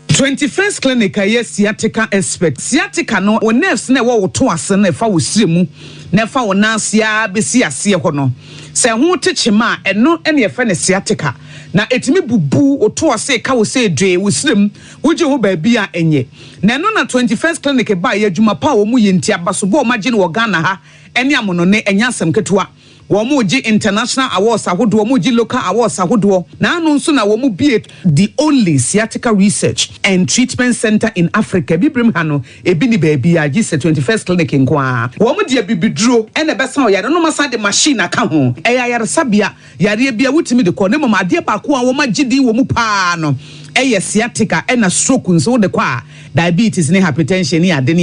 21st Clinic yes sciatica expert sciatica no o nerves na wo to ase na fa wo siremu na fa wo nansia besi ase ho no se ho techema eno ene fa ne sciatica na etimi bubu o to ase ka wo se dwe wo sirem wo je ho ba bia enye na eno na 21st Clinic ba ye adwuma pa wo mu ye ntia baso bo ma gye no Ghana ha ene amono ne enya asem ketewa Womuji international awards ahodo womuji local awards ahodo na anu nso na womu be the only sciatica research and treatment center in Africa bibrim ha no ebi ni baabi a gise 21st Clinic nkoa womu de bibiduro ene besa oyare no masa de machine aka ho eyayare sabia yare bia wutimi de ko ne mama ade ba ko a wo magidi womu pa no sciatica ena stroke nso de kwa diabetes ne hypertension ni ade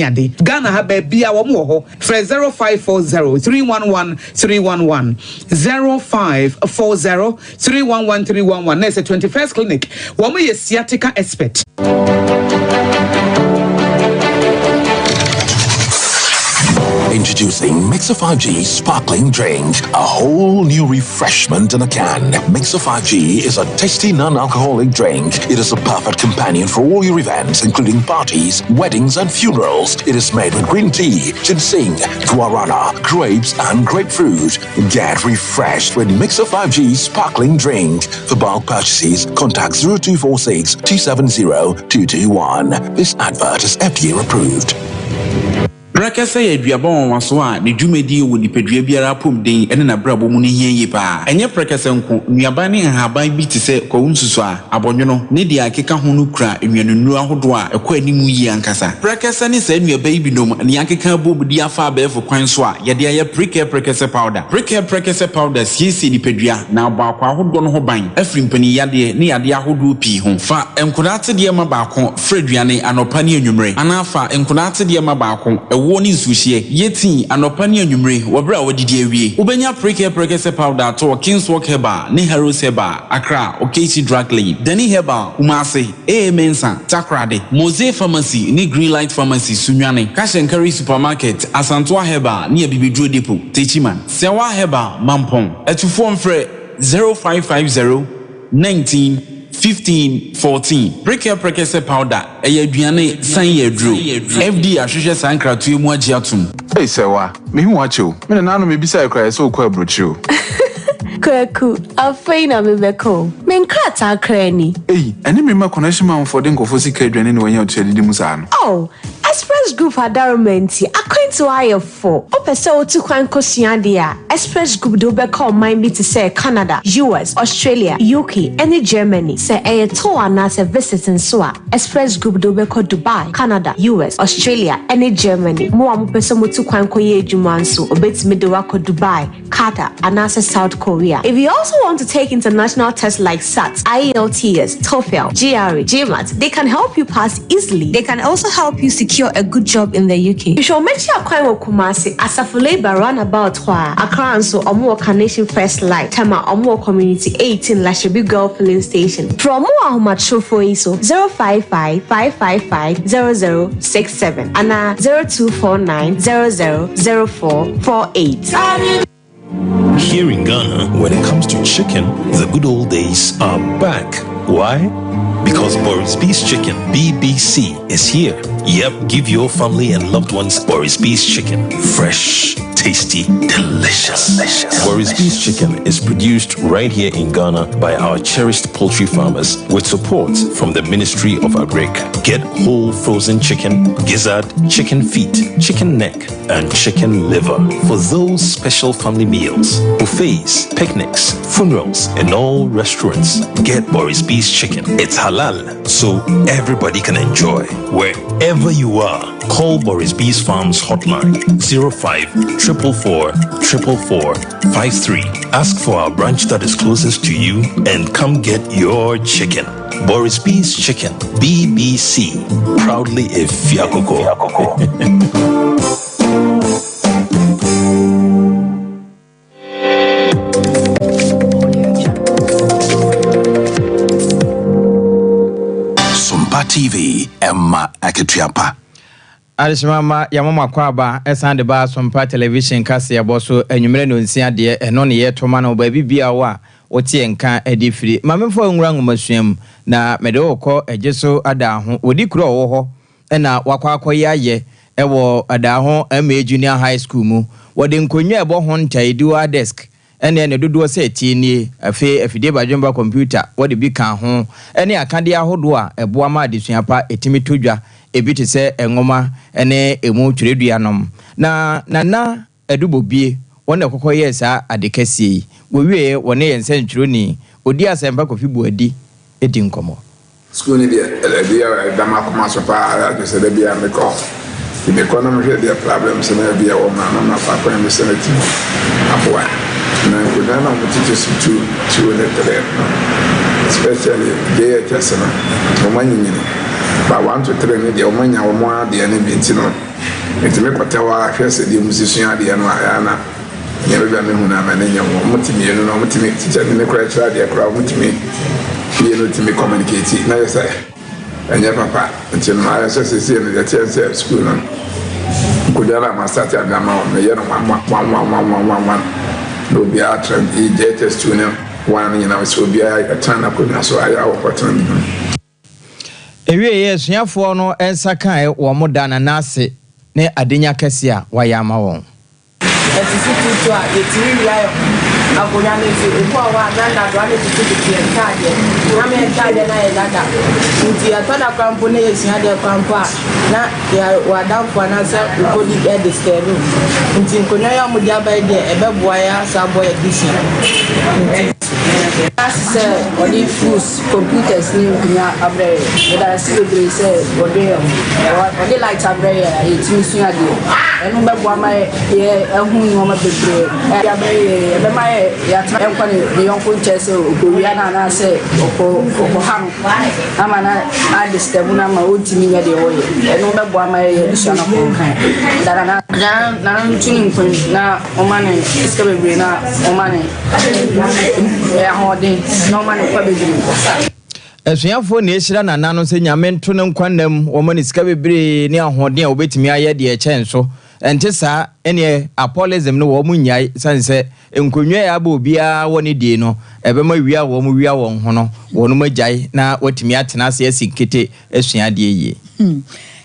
Ghana ha ba bia wo mo ho 0540 311 311 0540 311 311 na 21st Clinic wo mo sciatica expert. Introducing Mixer 5G Sparkling Drink, a whole new refreshment in a can. Mixer 5G is a tasty non-alcoholic drink. It is a perfect companion for all your events, including parties, weddings, and funerals. It is made with green tea, ginseng, guarana, grapes, and grapefruit. Get refreshed with Mixer 5G Sparkling Drink. For bulk purchases, contact 0246 270 221. This advert is FDA approved. Rakasa ye duabon waso a ne dwumedi wo nipadua biara pom den ene na brabo mu ne hie pa enye prekasa nko nuaba ne haban bi te se ko nsusu a abonwono ne dia akeka ho no kura enwanunu ahodo a ekọ animu yi ankasa prekasa ne sa nuaba yi binom ne akeka bobudi afa abefo kwan so a ye dia ye prekasa powder siesi nipadua na abakwa ahodo no ho ban afrimpani yade ne yade ahodo pi ho fa enkodate de ma baako freduane anopa ne anwumre anafa enkodate de ma baako woni nsuhie yeti anopa ne anwumre wobra wodidi awie ubenya prekasa powder to Kingswalk Herbal ne Heroes Herbal Accra Okesi Drug Lane Dani Herbal Kumase Mensa Takrade Mose Pharmacy ne Greenlight Pharmacy Sunwane Kashenkari Supermarket Asantwa Herbal ne Bibidro Depot Techiman Sewa Herbal Mampong etufo mfre 0550 19 15 14 prekasa powder aduane san yedro FD ahwehwe sankratu mu agi atum sewa me hu acho me na no me bisa ekra so kwa brochio Kweku, afeina mebeko. Menkrata kreni. Hey, any member connection man for den kofosi kedwene when you tell di musano. Oh, Express Group adarumenti according to IF4. Opese otu kwan kosiadia. Express Group do beko mind me to say Canada, US, Australia, UK, and Germany. Say a tour na se visit in Swa. Express Group do beko Dubai, Canada, US, Australia, and Germany. Mo amopese motu kwan koye jumanso obetimi do wako Dubai, Qatar, and South Korea. If you also want to take international tests like SAT, IELTS, TOEFL, GRE, GMAT, they can help you pass easily. They can also help you secure a good job in the UK. You should mention a kwai Kumasi as a labor runabout where Accra and so Omo Carnation First Light, Tama Omo Community 18 Lashabi Girl Filling Station. From more much for ISO 055-555-0067 and 0249-000448. Here in Ghana, when it comes to chicken, the good old days are back. Why? Because Boris B's Chicken, BBC, is here. Yep, give your family and loved ones Boris B's Chicken. Fresh, tasty, delicious. Boris B's Chicken is produced right here in Ghana by our cherished poultry farmers with support from the Ministry of Agric. Get whole frozen chicken, gizzard, chicken feet, chicken neck, and chicken liver for those special family meals, buffets, picnics, funerals, and all restaurants. Get Boris B's Chicken. It's halal, so everybody can enjoy. Wherever you are, call Boris B's Farms hotline 05-444-444-53. Ask for our branch that is closest to you and come get your chicken. Boris B's Chicken, BBC, proudly a Fiakoko. TV Emma Akituapa. Alishmama ya mama kwaba esande ba Sompa television kase ya boso enwumere no nsia de eno ne yetoma na oba bibia wa wotie nka edifiri mamefo nwura ngomasua na mede okọ ejeso ada ho odi kuro wo ho na wakwa akoye aye ewo ada ho MA Junior High School mu wode nkonwa ebo ho ntaidiwa desk ene dodo se tinie afide badwemba computer wode bi kan ho ene akade ahodo a eboa ma adesua pa etimi todwa ebi te se engoma ene emu twireduanom na edubobie wona kokoye sa adekasi wo wie wona yense ntwironi odi asempa kofibu adi edi nkomo school ni dia dama kuma so pa ya se de bia meko the economy there problems na bia wo na pa ko em se nati apoa na kudana mutiti to the especially there just na o manyi ba 1 to 3 ne dia o manya wo mo ade na bi ntino etime kwatewa hwese de musisuan ade no ayana ya bia me hu na mananya wo mutimi no no mutimi teacher ne kra kra de kra mutimi ye no timi communicate na yes anya papa ntino ma ya se ne de chance school no kudara ma start ya gama o me ye no one no be a trend e test to them one so be a turn up na so aya opportunity ewie yesuafo no ensa kan wo moda na nase ne adenya kese a wayama won etisitu a yetiri yayo akonya nezi uko wa nanda do ane tisitu yentade na me yentade na yelada nti atada kwampo ne yesia de kwampo na ya wadamfo na sa uko di bed stero nti nkonya ya mudi abai de ebeboa ya sabo ya dishi That's only foods, computers, new abre. But I see the say, what they like abre, it's missing a deal. And remember my who my baby. Abre, my yat, the uncle chess, Guyana, and I say, Okoham. I'm an artist, and I'm a old team in the oil. And remember my son of Okan. That I'm tuning for now, Oman, discovery now, Oman. No man for the esuafo ne ehira nana no se nyame nto ne nkwanam wo mani sika bebre ne ahode a obetimi aye de eche nso ente sa ene apologism no wo munyai sanse enkonwa ya ba obia woni die no ebema wia wo mu wia won ho no wo no magyai na watimi atena se asikete esuade ye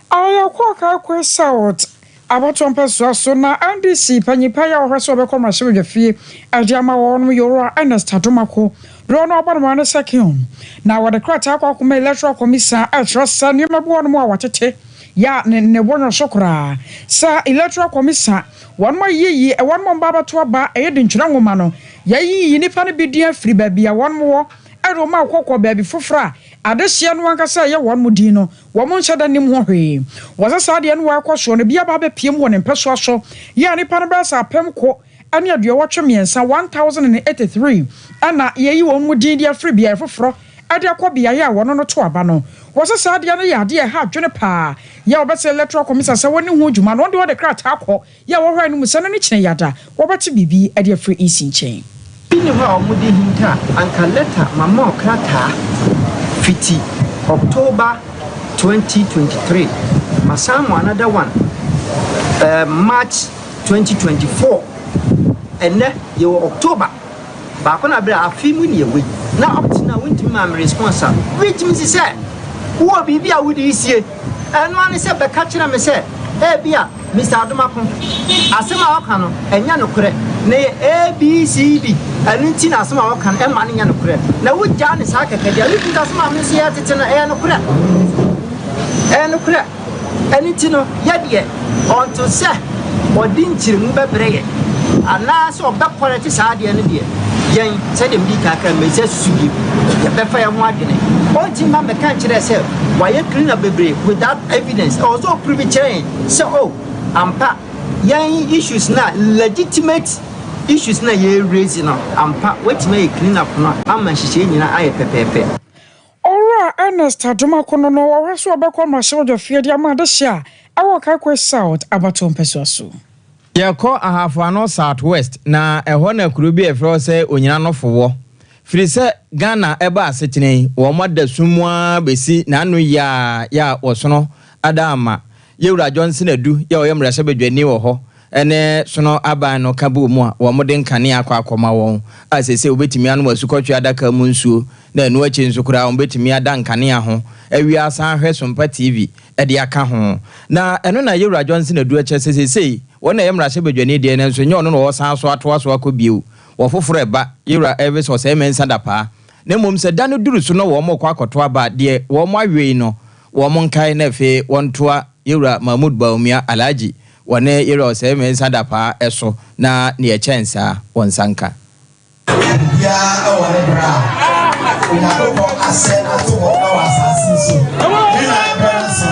aya kwa ka kwesa what Abaton Pessoa so na NDC panyipa ya ohweso be commercial dwafie agiama won yoro Ernest Adomako ro no obanma ne second na wode krata akwa electoral commission atrasa niemabo no mu awatete ya ne wonyo sokora sa electoral commission won ma yiyi e won mo baba to aba e de ntwira nwoma no ya yiyi nipa ne bidia free babia won mo ero ma akokọ baabi fofora adehia no ankasa ye won mudin no wo mo nhyada nim ho hwe wosasa de no akọso no bia ba be piem won mpeso aso ya nipa no ba sa pem ko ane aduo watwe miensa 1083 ana ye yi won mudin dia free bia foforo ade akobia ya won no to aba no wosasa de no ya de ha dwene pa ya obese electoral commission sa woni ho djuma no de wo de krata akọ ya wo hwa no musa no ne kine yada wo bete bibi ade free isi nchen Bini wa omudi hinta anka letter mama krata fiti October 2023 masamu another one March 2024 ene yo October ba ko na bra afimu ne yewe na up to now won't me responsible which means say wo bibia wo di isie eno ane se be ka kire me se bia Mr. Adomako asema waka no enya no kure na ABCD anunti na asema waka no ema nya no kure na wugya ne sa keke dia lipi asema me se yatete na no kure anunti no ya de onto se odin kire mu bebreye ana so obekore ti sa de no de yen se dem di kaka me se sugi ya befa ya ho adene onti ma me kan kire se why clean up bebreye without evidence also prove change so ampa yan issues na legitimate issues na ye raise na ampa what may clean up na amanhihye nyina aye pepepe ora Ernest Adomako no ohweso obekọ masho dwafie dia ma de hia awo kakwe south Abaton Pessoa so yako ahafano southwest na ehọ na kuro bi efro se onyina no fowo firi se Ghana eba asetene wo moda sumua besi na anu ya wosono adama Yewura Johnson adu ya oyem rasha bedwani wo ho ene sono aban no kabu mu a wo mode nkane akwa won asese obetimi anu asukotwe adaka mu nsuo na enu achi nsukura obetimi ada nkane ho awia san hwe Sompa TV ede aka ho na eno na Yewura Johnson adu acha sese wona yem rasha bedwani de ne nso nye ono no wo san so ato akobio wo foforo eba Yewura Elvis o se mensa dapa na mom se dano duru so no wo mo kwa akoto aba de wo mo awie no wo mo nkai na fe wontoa Yewura Mahmoud Baumia Alaji wane Yewura ose mensa dapa eso na ne echensa wonsanka ya awale bra una ko asena to wo na wasasi so na branso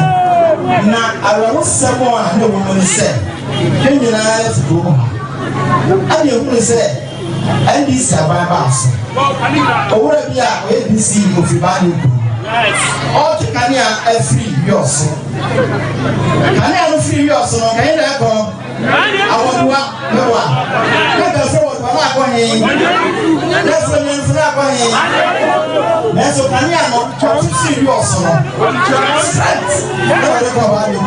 na awo sebo a ne wo mo se kenyina to ani wo se andi sababa so owura bia ABC mo fi ba ni all the Kenya are free yours. Kenya are free yours. No Kenya go. I want no one. Let us say what we are going. Let's say we are going. Let's so Kenya no free yours. No. Strength. No go about you.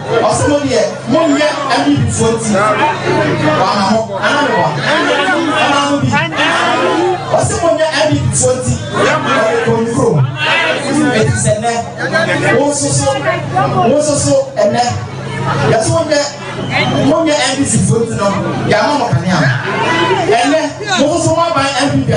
Also here, money and be 40. Another one. Also money and be 40. Control. It is a net. Also, a net. That's one that NBC vote on Yamama Kanya. And then, also by MP.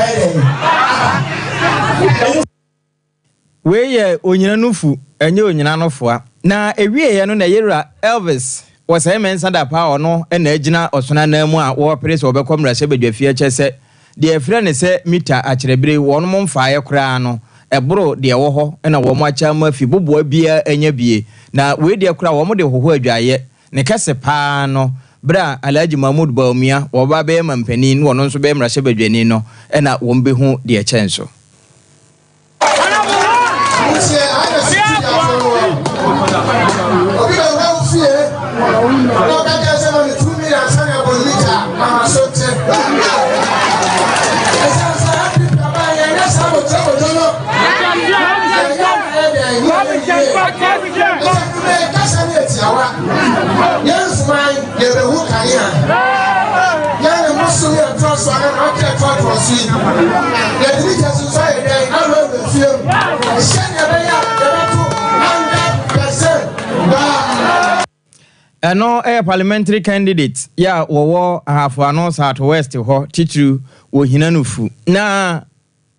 We onyina nufu enye onyina nofo na ewie ye no na Yewura Elvis was a man sanda pa ono na agina osona na mu a wo pere so obekọ mrahye badwafie chese de frɛ ne se mita akyrebere won mo mfaaye kra no ebro de wo ho na wo mo acha ma fi boboa bia anya bie na we de kra wo mo de hoho adwaye ne kese pa no bra Alhaji Mahmoud Baumia wo ba be mampani no no nso be mrahye badwani no na wo mbe hu de chenso Yes, my never who can hear. Young Muslim and trust on a rocket for sweet. The teacher society, I love the film. Send your way up, 100%. ɛno ɛyɛ parliamentary candidate ya wɔwɔ ahafo South West hɔ titiri wɔ hina no fu na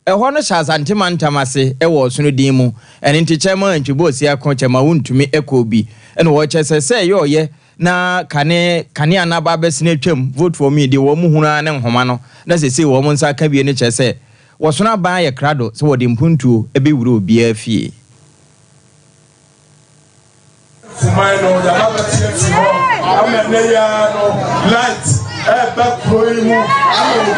ɛhɔ no hyɛ asantema ntamase ɛwɔ sono din mu ɛne nti kyɛma ntwibo osia ko kyɛma wontumi ɛkɔ bi ɛna wɔkyɛ sɛ yɛ na kane anaba bɛsene twam vote for me de wɔ mu huna ne nhoma no na sɛ wɔ mu nsa ka bie ne kyɛ sɛ wɔsono ban yɛ krado sɛ wɔde mpuntuo ɛbɛwura obiara fie Fumano, the other teams, I'm a Nayano, light, a back proimo, I'm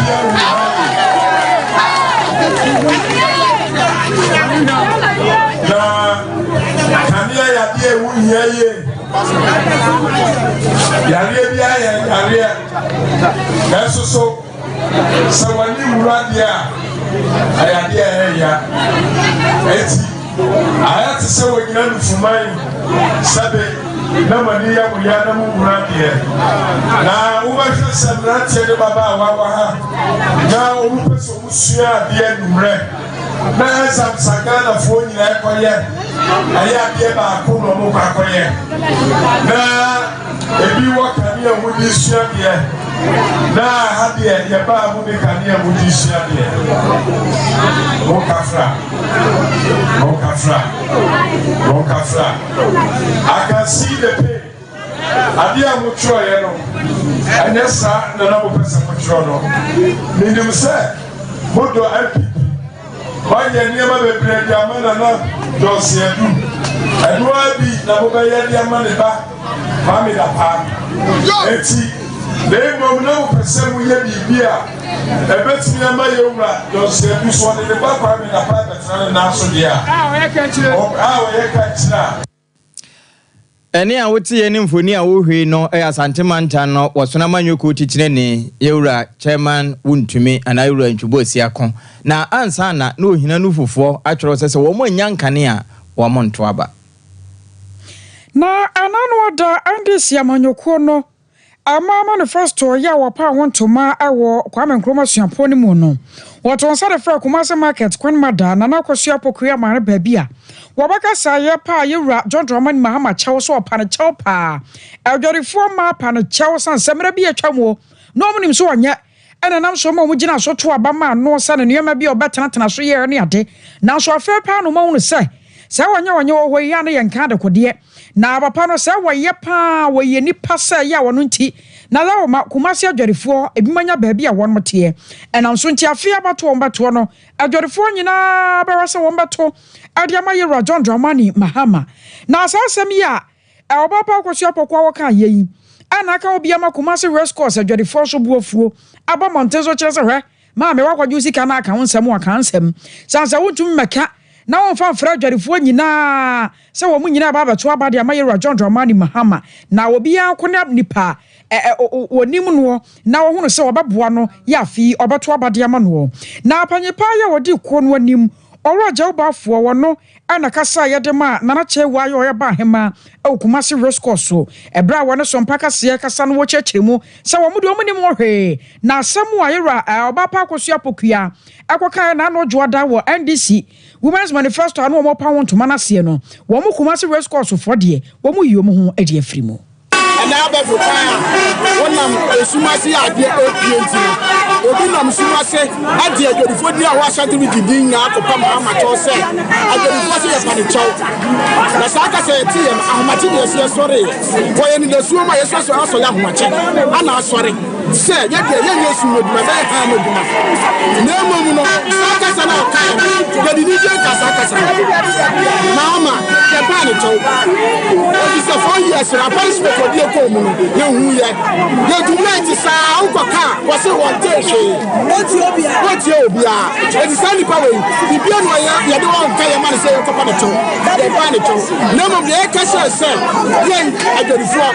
I had to say what you know for mine. Sabe, no money, Yamuyana Muradia. Now, who was some Ratia Baba Wawa? Now, who was Musia, the end bread? Now, some Sagana for you, I have the Bakuno Mukakoye. Now, if you walk here with this year, now I had the Yaba Mukania with this year. Mokafra. I can see the pain. Adia Mutroyano. And yes, sir, the number person Mutrono. Medium said, Modo MP. Why you never be bread Yamana does you? And why be Nabaya Yamaniba? Mamma Park. Eti. They no person we have here. A bet me and my yoga, don't say this one in the back in a private national year. I can't. Eni a wotie eni mfoni a wohwe no asantema no wasona manyoko tikyire ne yewura chairman wuntumi ana yewura ntwubo asiakon na ansa na ohina no fufo atwero sese wo mo nyankane a wo mo nto aba na anano da andisi amanyoko no ama manifesto ya wapa wontoma ewo kwame nkroma suapo ni mu no wotonsa de fra Kumasi market kwan mada na nakosua pokuya mare babia wabaka saye pa yewura John Dramani Mahama chawo so opa ne chawo pa eldorifo ma pa ne chawo san semra bi atwamo no munim so onya ena nam so ma mugina so to aba ma no sa ne niam bi obetena so ye ne ade na so afa pa no ma wonu se wonya wo ya ne yenka de kode na papa no se woye pa woye nipa se ya wono nti na la wo Kumasi adworifo ebimanya baabi a won mete ena so nti afia bato wombato no adworifo nyina bewa se wombato adiama yewura John Dramani Mahama na asasem ya obapa kwosua pokwa wo kan yeyi ana ka obiama Kumasi race course adworifo so buofuo aba montezo kire se hwe ma me wakwadwo sika na aka wonsem aka nsem sansa wontum meka na won fa fra adworifo nyina se wo mu nyina ba bato abade amayewura John Dramani Mahama na obi akona nipa onim no na wo hunu se obaboa no ya fi obeto abade ama no na apanyepa ya wodi ko no anim oro jawbafo wo no ana kasa yede ma nana chewa ya oyeba hema Kumasi race course so ebra wo ne Sompa kase kasa no wo chechemu se wo mudi omunim wo hwe na asemu ayera obapa akosua pokua akokan na no joada wo NDC Women's Manifesto anu omo pa wontoma na se no wo mu Kumasi race course fo de wo mu yiom ho ade afiri mu na abafu fire wonam esumase ade opienti obi nam sumase ade adorifo di a wasante bi didin na akopa Mahama cho se adorifo se yepane chow na saka se tie ahomati de se sore ko ye ni de suoma ye so aso ya ahomache ana asore se ye de ye yesu moduma be ha moduma na momu no saka se na ka de di je ka saka se Mahama yepane chow o se 4 years na punishment for the ko mu ye hu ye do right sa ukoka wo se won tehwe woti obia e di sani pa we di bia no ya de won ka ye man se ko pa de to de pa ne to na mo de ka se ye adorifo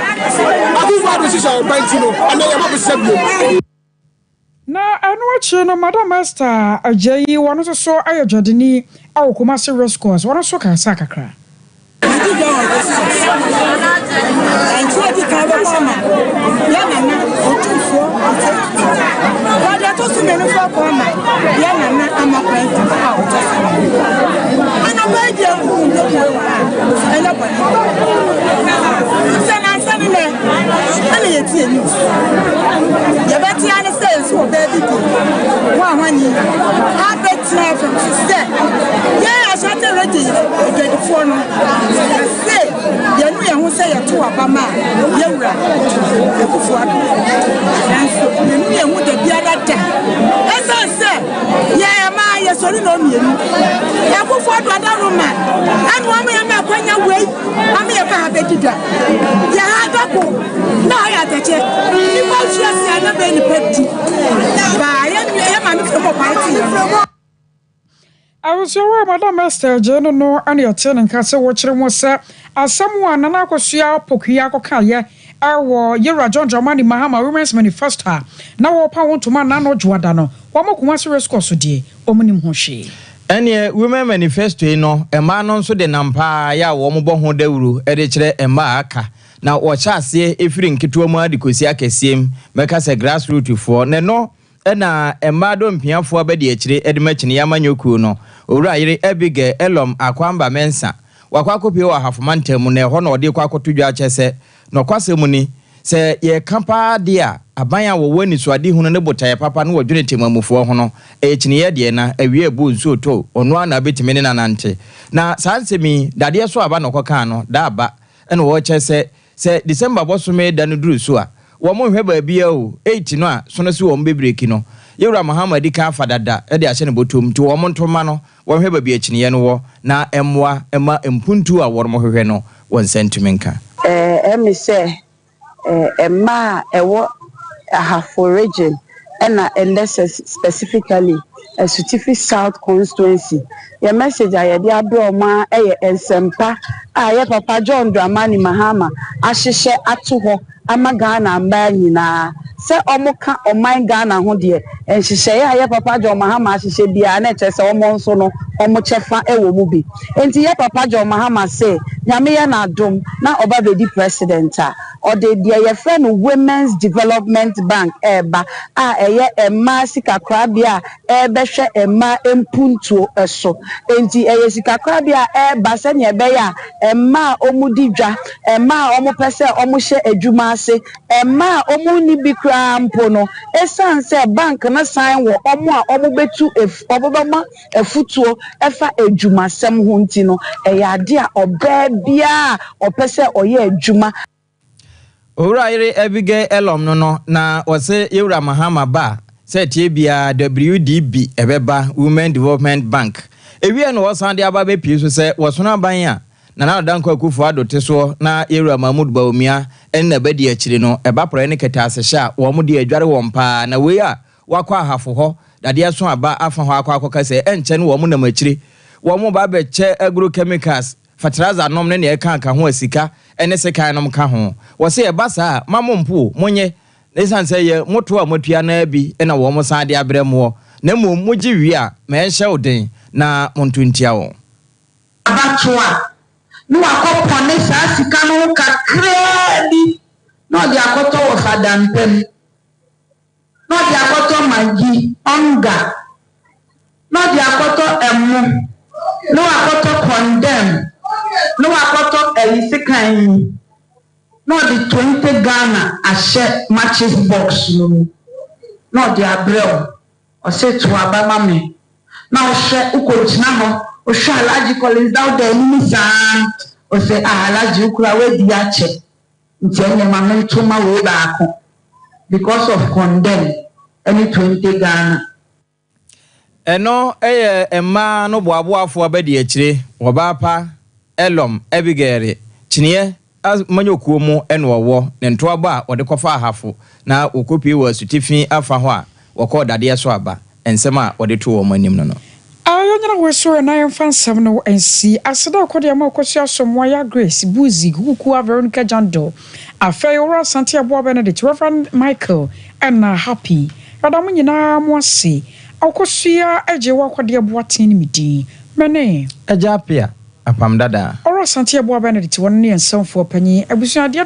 adu fa do shisha banti no ana ye ma be sabio na anu achi no Madam Esther ajayi wono so ayodwodeni awo Kumasi race course wono so ka sa kakra to Abama, Yura, Kufuado. And you would be a day. As I said, yeah, my sorry, no, me. Kufuado, other woman. And one man, when you wait, I'm here to have a teacher. Yeah, now I had a check. You want to see another benefit. By I was your Madam Esther General and your tenant castle watching was someone and I was Sia Pokiako Kaya. I wore Yera John Germany Mahama Women's Manifesto. Now upon to man no Juadano. One more Kumasura Scosudi, Ominim Hoshi. Any women manifesto no, a man on so the Nampa, ya Womobon Deuru, editor and Maaka. Now, watch us here if you didn't get to a mud because ya can see him, make us a grassroots for no. Ena emado mpiafo abedi echire edimachini yamanyoku no owura yire ebige elom akwamba mensa wakwakopi wa hafumante mu ne ho na ode kwakotodwa chese no kwasemu ni se ye kampa dia abanya wo wani so ade hunu ne botaye papa no wodwene temamufo ho no echini ye de na awie bu nso to ono ana betimi ne nanante na sansemi dade so aba no koka no da aba ena wo chese se December bosome da no duru so a womo hwe ba bia o 8 no a so no se wo mbebreki no Yura Muhammad ka fadada e de ahye ne botom ti wo montoma no wo hwe ba bia chiniye no wo na emwa ema empuntu a wo mo hwe no won sentimenka emi se emma ewo ahafo region and specifically a Sutifi South constituency. Your message I dey abroma ensempa aye Papa John Dramani Mahama ahyehyɛ ato ho amagana mba nyina se omoka oman Ghana ho de enhyehyɛ aye Papa John Mahama ahyehyɛ bia na kyerɛ sɛ omo nso no omo kyefa ewo mu bi enti ye Papa John Mahama se nyame ye na adom na oba bedi president a ode de ye friend Women's Development Bank eba a eye emma sikakra bia ebehwɛ emma empuntuo eso enti eye sikakra bia eba se ne ebe ya emma omudi dwa emma omo pese omo hye adwuma ase emma omo ni bi kra mpo no esan se bank na sign wo omo a omo betu obobama efutuo efa adwuma sem ho nti no eye ade a oba bia opese oye adwuma Owura yire ebige elom no na wose Yura Mahama ba se tie bia WDB ebeba Women Development Bank ewie no wosan de aba be pie so se wosono aban a na danko akufo adote so na Yura Mahmud Baumia en na bedi akire no eba pro ne keta asehya wo mo de adware wo mpa na we a wakwa ahafo ho dade so aba afa ho akwa se enche no wo mo na makire wo mo ba be che agrochemicals fertilizer nom ne e kan ho asika ene se kan nom ka ho wo se e basa mamompo monye nesan se ye moto a motua na bi na wo mo san de abremo na mogi wi a me enhye odin na montuntia wo abatoa no akopone sa sika no kakra bi no de akoto wo fadampem no de akoto magi onga no de akoto emu no akoto condemn no akoto elisikan no the 20 Ghana a share matches box no the abrel or say to abama me now share ukochina ho o sha alaji collins down there ni san o say alaji ukura we di ache nti enye mamento ma we baako because of condemn any 20 Ghana eno emma no boaboafo abedi akire wobapa elom ebigere chiniye manyokuo mu eno ne nto ba wode kofa ahafo na okopi wa Sutifi afa ho a wokọ dade so aba ensem a wode to wo manim no ayonyana weso na yemfa nsem no ensi aseda akode ma okosi asomwa ya Grace Buzi kuku Veronica Jando afei ora Santia Boa Benedict Reverend Michael and Happy adamu nyina mo ase akosia eje wakode boaten midi mene eja apia apam dada ora Santia Boa Benedict won ne ensomfo panyi abusuade